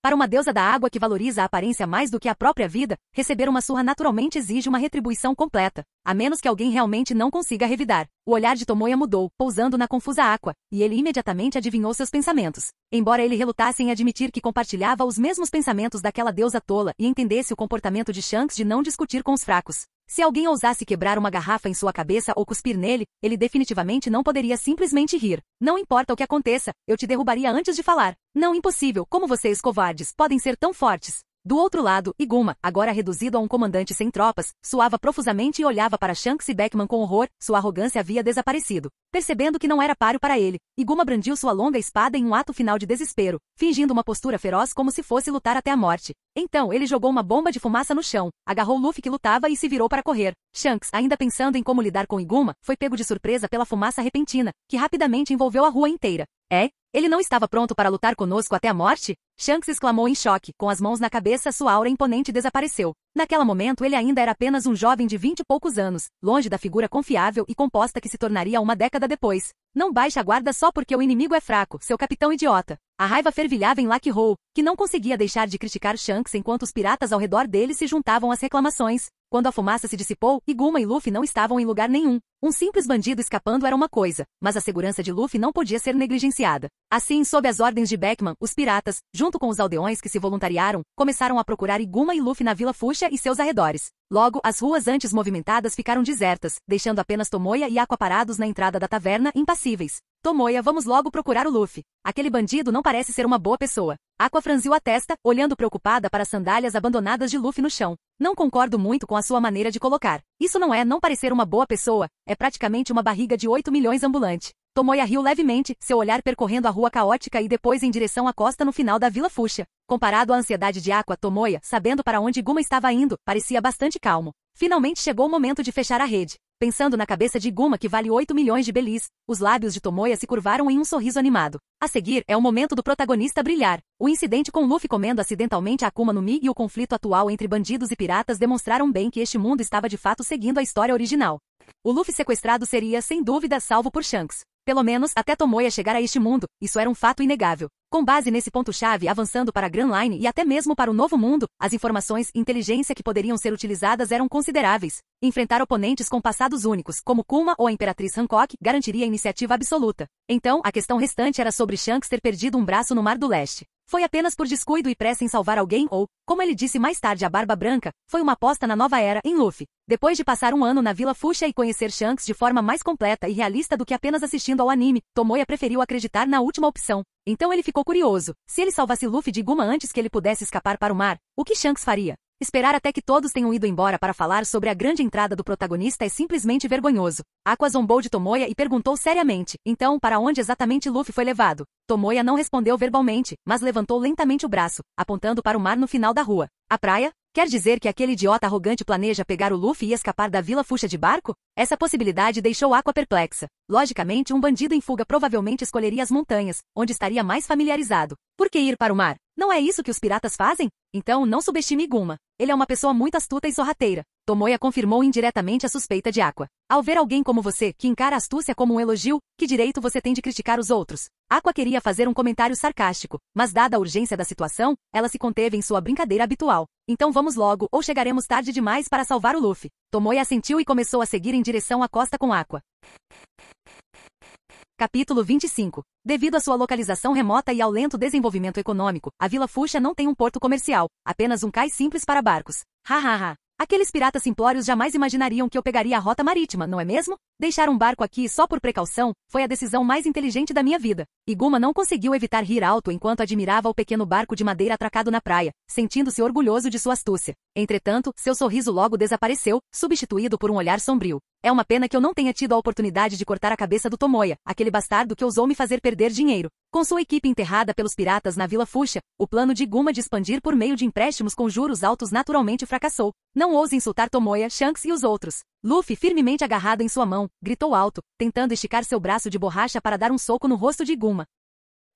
Para uma deusa da água que valoriza a aparência mais do que a própria vida, receber uma surra naturalmente exige uma retribuição completa, a menos que alguém realmente não consiga revidar. O olhar de Tomoya mudou, pousando na confusa Aqua, e ele imediatamente adivinhou seus pensamentos. Embora ele relutasse em admitir que compartilhava os mesmos pensamentos daquela deusa tola e entendesse o comportamento de Shanks de não discutir com os fracos. Se alguém ousasse quebrar uma garrafa em sua cabeça ou cuspir nele, ele definitivamente não poderia simplesmente rir. Não importa o que aconteça, eu te derrubaria antes de falar. Não, impossível, como vocês covardes, podem ser tão fortes. Do outro lado, Iguma, agora reduzido a um comandante sem tropas, suava profusamente e olhava para Shanks e Beckman com horror, sua arrogância havia desaparecido. Percebendo que não era páreo para ele, Iguma brandiu sua longa espada em um ato final de desespero, fingindo uma postura feroz como se fosse lutar até a morte. Então ele jogou uma bomba de fumaça no chão, agarrou Luffy que lutava e se virou para correr. Shanks, ainda pensando em como lidar com Iguma, foi pego de surpresa pela fumaça repentina, que rapidamente envolveu a rua inteira. Ele não estava pronto para lutar conosco até a morte? Shanks exclamou em choque, com as mãos na cabeça sua aura imponente desapareceu. Naquele momento ele ainda era apenas um jovem de 20 e poucos anos, longe da figura confiável e composta que se tornaria uma década depois. Não baixe a guarda só porque o inimigo é fraco, seu capitão idiota. A raiva fervilhava em Lucky Hole, que não conseguia deixar de criticar Shanks enquanto os piratas ao redor dele se juntavam às reclamações. Quando a fumaça se dissipou, Iguma e Luffy não estavam em lugar nenhum. Um simples bandido escapando era uma coisa, mas a segurança de Luffy não podia ser negligenciada. Assim, sob as ordens de Beckman, os piratas, junto com os aldeões que se voluntariaram, começaram a procurar Iguma e Luffy na Vila Fuxia e seus arredores. Logo, as ruas antes movimentadas ficaram desertas, deixando apenas Tomoya e Aqua parados na entrada da taverna, impassíveis. Tomoya, vamos logo procurar o Luffy. Aquele bandido não parece ser uma boa pessoa. Aqua franziu a testa, olhando preocupada para as sandálias abandonadas de Luffy no chão. Não concordo muito com a sua maneira de colocar. Isso não parecer uma boa pessoa, é praticamente uma barriga de 8 milhões ambulante. Tomoya riu levemente, seu olhar percorrendo a rua caótica e depois em direção à costa no final da Vila Fuxia. Comparado à ansiedade de Aqua, Tomoya, sabendo para onde Iguma estava indo, parecia bastante calmo. Finalmente chegou o momento de fechar a rede. Pensando na cabeça de Iguma que vale 8 milhões de belis, os lábios de Tomoya se curvaram em um sorriso animado. A seguir, é o momento do protagonista brilhar. O incidente com Luffy comendo acidentalmente a Akuma no Mi e o conflito atual entre bandidos e piratas demonstraram bem que este mundo estava de fato seguindo a história original. O Luffy sequestrado seria, sem dúvida, salvo por Shanks. Pelo menos, até Tomoya chegar a este mundo, isso era um fato inegável. Com base nesse ponto-chave avançando para a Grand Line e até mesmo para o Novo Mundo, as informações e inteligência que poderiam ser utilizadas eram consideráveis. Enfrentar oponentes com passados únicos, como Kuma ou a Imperatriz Hancock, garantiria iniciativa absoluta. Então, a questão restante era sobre Shanks ter perdido um braço no Mar do Leste. Foi apenas por descuido e pressa em salvar alguém ou, como ele disse mais tarde à Barba Branca, foi uma aposta na nova era em Luffy. Depois de passar um ano na Vila Fuxia e conhecer Shanks de forma mais completa e realista do que apenas assistindo ao anime, Tomoya preferiu acreditar na última opção. Então ele ficou curioso. Se ele salvasse Luffy de Iguma antes que ele pudesse escapar para o mar, o que Shanks faria? Esperar até que todos tenham ido embora para falar sobre a grande entrada do protagonista é simplesmente vergonhoso. Aqua zombou de Tomoya e perguntou seriamente, então, para onde exatamente Luffy foi levado? Tomoya não respondeu verbalmente, mas levantou lentamente o braço, apontando para o mar no final da rua. A praia? Quer dizer que aquele idiota arrogante planeja pegar o Luffy e escapar da Vila Fuxa de barco? Essa possibilidade deixou Aqua perplexa. Logicamente, um bandido em fuga provavelmente escolheria as montanhas, onde estaria mais familiarizado. Por que ir para o mar? Não é isso que os piratas fazem? Então não subestime Guma. Ele é uma pessoa muito astuta e sorrateira. Tomoya confirmou indiretamente a suspeita de Aqua. Ao ver alguém como você, que encara a astúcia como um elogio, que direito você tem de criticar os outros? Aqua queria fazer um comentário sarcástico, mas dada a urgência da situação, ela se conteve em sua brincadeira habitual. Então vamos logo, ou chegaremos tarde demais para salvar o Luffy. Tomoya assentiu e começou a seguir em direção à costa com Aqua. Capítulo 25. Devido à sua localização remota e ao lento desenvolvimento econômico, a Vila Fuxa não tem um porto comercial, apenas um cais simples para barcos. Hahaha. Aqueles piratas simplórios jamais imaginariam que eu pegaria a rota marítima, não é mesmo? Deixar um barco aqui só por precaução foi a decisão mais inteligente da minha vida. E Guma não conseguiu evitar rir alto enquanto admirava o pequeno barco de madeira atracado na praia, sentindo-se orgulhoso de sua astúcia. Entretanto, seu sorriso logo desapareceu, substituído por um olhar sombrio. É uma pena que eu não tenha tido a oportunidade de cortar a cabeça do Tomoya, aquele bastardo que ousou me fazer perder dinheiro. Com sua equipe enterrada pelos piratas na Vila Fuxa, o plano de Guma de expandir por meio de empréstimos com juros altos naturalmente fracassou. Não ouse insultar Tomoya, Shanks e os outros. Luffy, firmemente agarrado em sua mão, gritou alto, tentando esticar seu braço de borracha para dar um soco no rosto de Guma.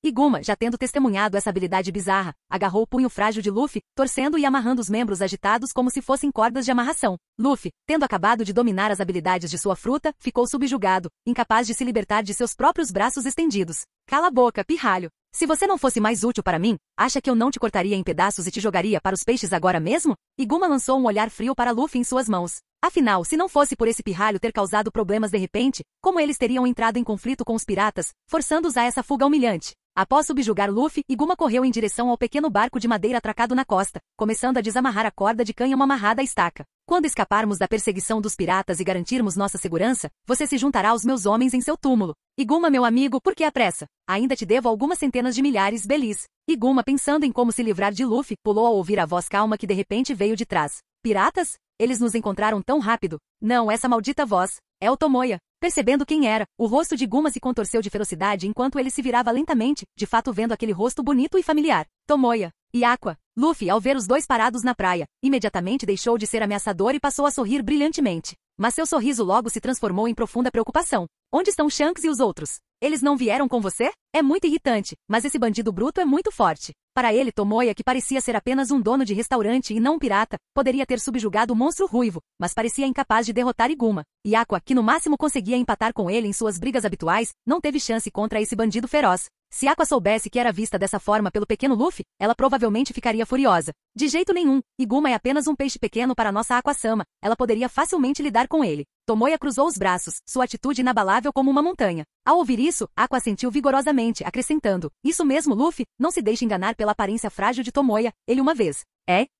E Guma, já tendo testemunhado essa habilidade bizarra, agarrou o punho frágil de Luffy, torcendo e amarrando os membros agitados como se fossem cordas de amarração. Luffy, tendo acabado de dominar as habilidades de sua fruta, ficou subjugado, incapaz de se libertar de seus próprios braços estendidos. Cala a boca, pirralho. Se você não fosse mais útil para mim, acha que eu não te cortaria em pedaços e te jogaria para os peixes agora mesmo? E Guma lançou um olhar frio para Luffy em suas mãos. Afinal, se não fosse por esse pirralho ter causado problemas de repente, como eles teriam entrado em conflito com os piratas, forçando-os a essa fuga humilhante? Após subjugar Luffy, Guma correu em direção ao pequeno barco de madeira atracado na costa, começando a desamarrar a corda de cânhamo amarrada à estaca. Quando escaparmos da perseguição dos piratas e garantirmos nossa segurança, você se juntará aos meus homens em seu túmulo. E Guma, meu amigo, por que a pressa? Ainda te devo algumas centenas de milhares, Belis. E Guma, pensando em como se livrar de Luffy, pulou ao ouvir a voz calma que de repente veio de trás. Piratas? Eles nos encontraram tão rápido. Não, essa maldita voz. É o Tomoya. Percebendo quem era, o rosto de Guma se contorceu de ferocidade enquanto ele se virava lentamente, de fato vendo aquele rosto bonito e familiar. Tomoya. E Aqua. Luffy, ao ver os dois parados na praia, imediatamente deixou de ser ameaçador e passou a sorrir brilhantemente. Mas seu sorriso logo se transformou em profunda preocupação. Onde estão Shanks e os outros? Eles não vieram com você? É muito irritante, mas esse bandido bruto é muito forte. Para ele, Tomoya, que parecia ser apenas um dono de restaurante e não um pirata, poderia ter subjugado o monstro ruivo, mas parecia incapaz de derrotar Iguma. E Aqua, que no máximo conseguia empatar com ele em suas brigas habituais, não teve chance contra esse bandido feroz. Se Aqua soubesse que era vista dessa forma pelo pequeno Luffy, ela provavelmente ficaria furiosa. De jeito nenhum, Iguma é apenas um peixe pequeno para nossa Aqua-sama, ela poderia facilmente lidar com ele. Tomoya cruzou os braços, sua atitude inabalável como uma montanha. Ao ouvir isso, Aqua assentiu vigorosamente, acrescentando, isso mesmo, Luffy, não se deixe enganar pela aparência frágil de Tomoya, ele uma vez.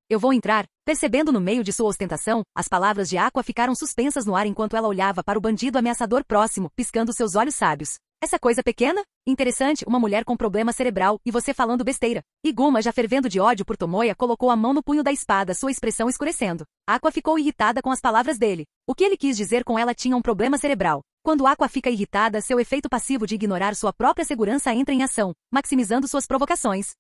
Eu vou entrar. Percebendo no meio de sua ostentação, as palavras de Aqua ficaram suspensas no ar enquanto ela olhava para o bandido ameaçador próximo, piscando seus olhos sábios. Essa coisa pequena? Interessante, uma mulher com problema cerebral, e você falando besteira. Iguma, já fervendo de ódio por Tomoya, colocou a mão no punho da espada, sua expressão escurecendo. Aqua ficou irritada com as palavras dele. O que ele quis dizer com ela tinha um problema cerebral. Quando Aqua fica irritada, seu efeito passivo de ignorar sua própria segurança entra em ação, maximizando suas provocações.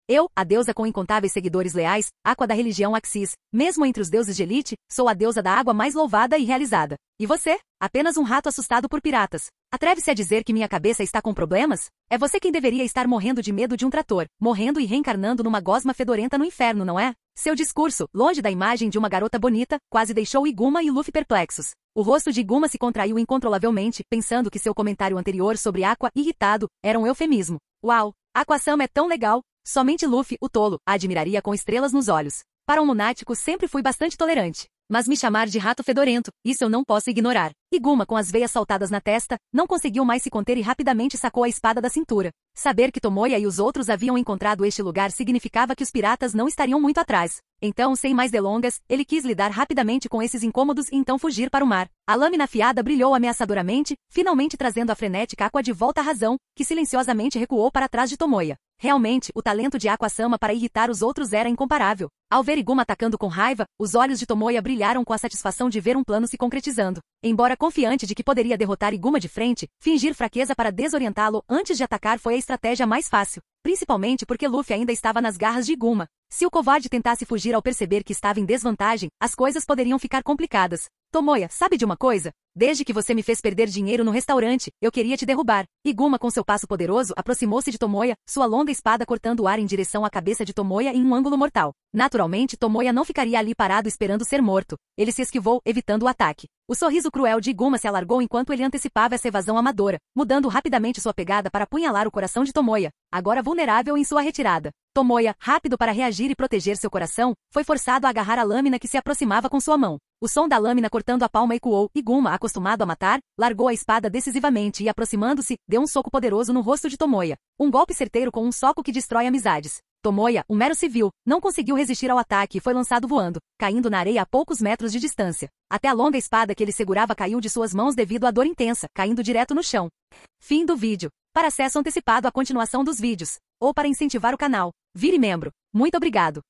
Eu, a deusa com incontáveis seguidores leais, Aqua da religião Axis, mesmo entre os deuses de elite, sou a deusa da água mais louvada e realizada. E você? Apenas um rato assustado por piratas. Atreve-se a dizer que minha cabeça está com problemas? É você quem deveria estar morrendo de medo de um trator, morrendo e reencarnando numa gosma fedorenta no inferno, não é? Seu discurso, longe da imagem de uma garota bonita, quase deixou Iguma e Luffy perplexos. O rosto de Iguma se contraiu incontrolavelmente, pensando que seu comentário anterior sobre Aqua, irritado, era um eufemismo. Uau! Aqua-sama é tão legal! Somente Luffy, o tolo, a admiraria com estrelas nos olhos. Para um lunático sempre fui bastante tolerante. Mas me chamar de rato fedorento, isso eu não posso ignorar. Iguma, com as veias saltadas na testa, não conseguiu mais se conter e rapidamente sacou a espada da cintura. Saber que Tomoya e os outros haviam encontrado este lugar significava que os piratas não estariam muito atrás. Então, sem mais delongas, ele quis lidar rapidamente com esses incômodos e então fugir para o mar. A lâmina afiada brilhou ameaçadoramente, finalmente trazendo a frenética Aqua de volta à razão, que silenciosamente recuou para trás de Tomoya. Realmente, o talento de Aqua-sama para irritar os outros era incomparável. Ao ver Iguma atacando com raiva, os olhos de Tomoya brilharam com a satisfação de ver um plano se concretizando. Embora confiante de que poderia derrotar Iguma de frente, fingir fraqueza para desorientá-lo antes de atacar foi a estratégia mais fácil. Principalmente porque Luffy ainda estava nas garras de Iguma. Se o covarde tentasse fugir ao perceber que estava em desvantagem, as coisas poderiam ficar complicadas. Tomoya, sabe de uma coisa? Desde que você me fez perder dinheiro no restaurante, eu queria te derrubar. Iguma, com seu passo poderoso, aproximou-se de Tomoya, sua longa espada cortando o ar em direção à cabeça de Tomoya em um ângulo mortal. Naturalmente, Tomoya não ficaria ali parado esperando ser morto. Ele se esquivou, evitando o ataque. O sorriso cruel de Iguma se alargou enquanto ele antecipava essa evasão amadora, mudando rapidamente sua pegada para apunhalar o coração de Tomoya, agora vulnerável em sua retirada. Tomoya, rápido para reagir e proteger seu coração, foi forçado a agarrar a lâmina que se aproximava com sua mão. O som da lâmina cortando a palma ecoou. Iguma, acostumado a matar, largou a espada decisivamente e, aproximando-se, deu um soco poderoso no rosto de Tomoya. Um golpe certeiro com um soco que destrói amizades. Tomoya, um mero civil, não conseguiu resistir ao ataque e foi lançado voando, caindo na areia a poucos metros de distância. Até a longa espada que ele segurava caiu de suas mãos devido à dor intensa, caindo direto no chão. Fim do vídeo. Para acesso antecipado à continuação dos vídeos, ou para incentivar o canal, vire membro. Muito obrigado.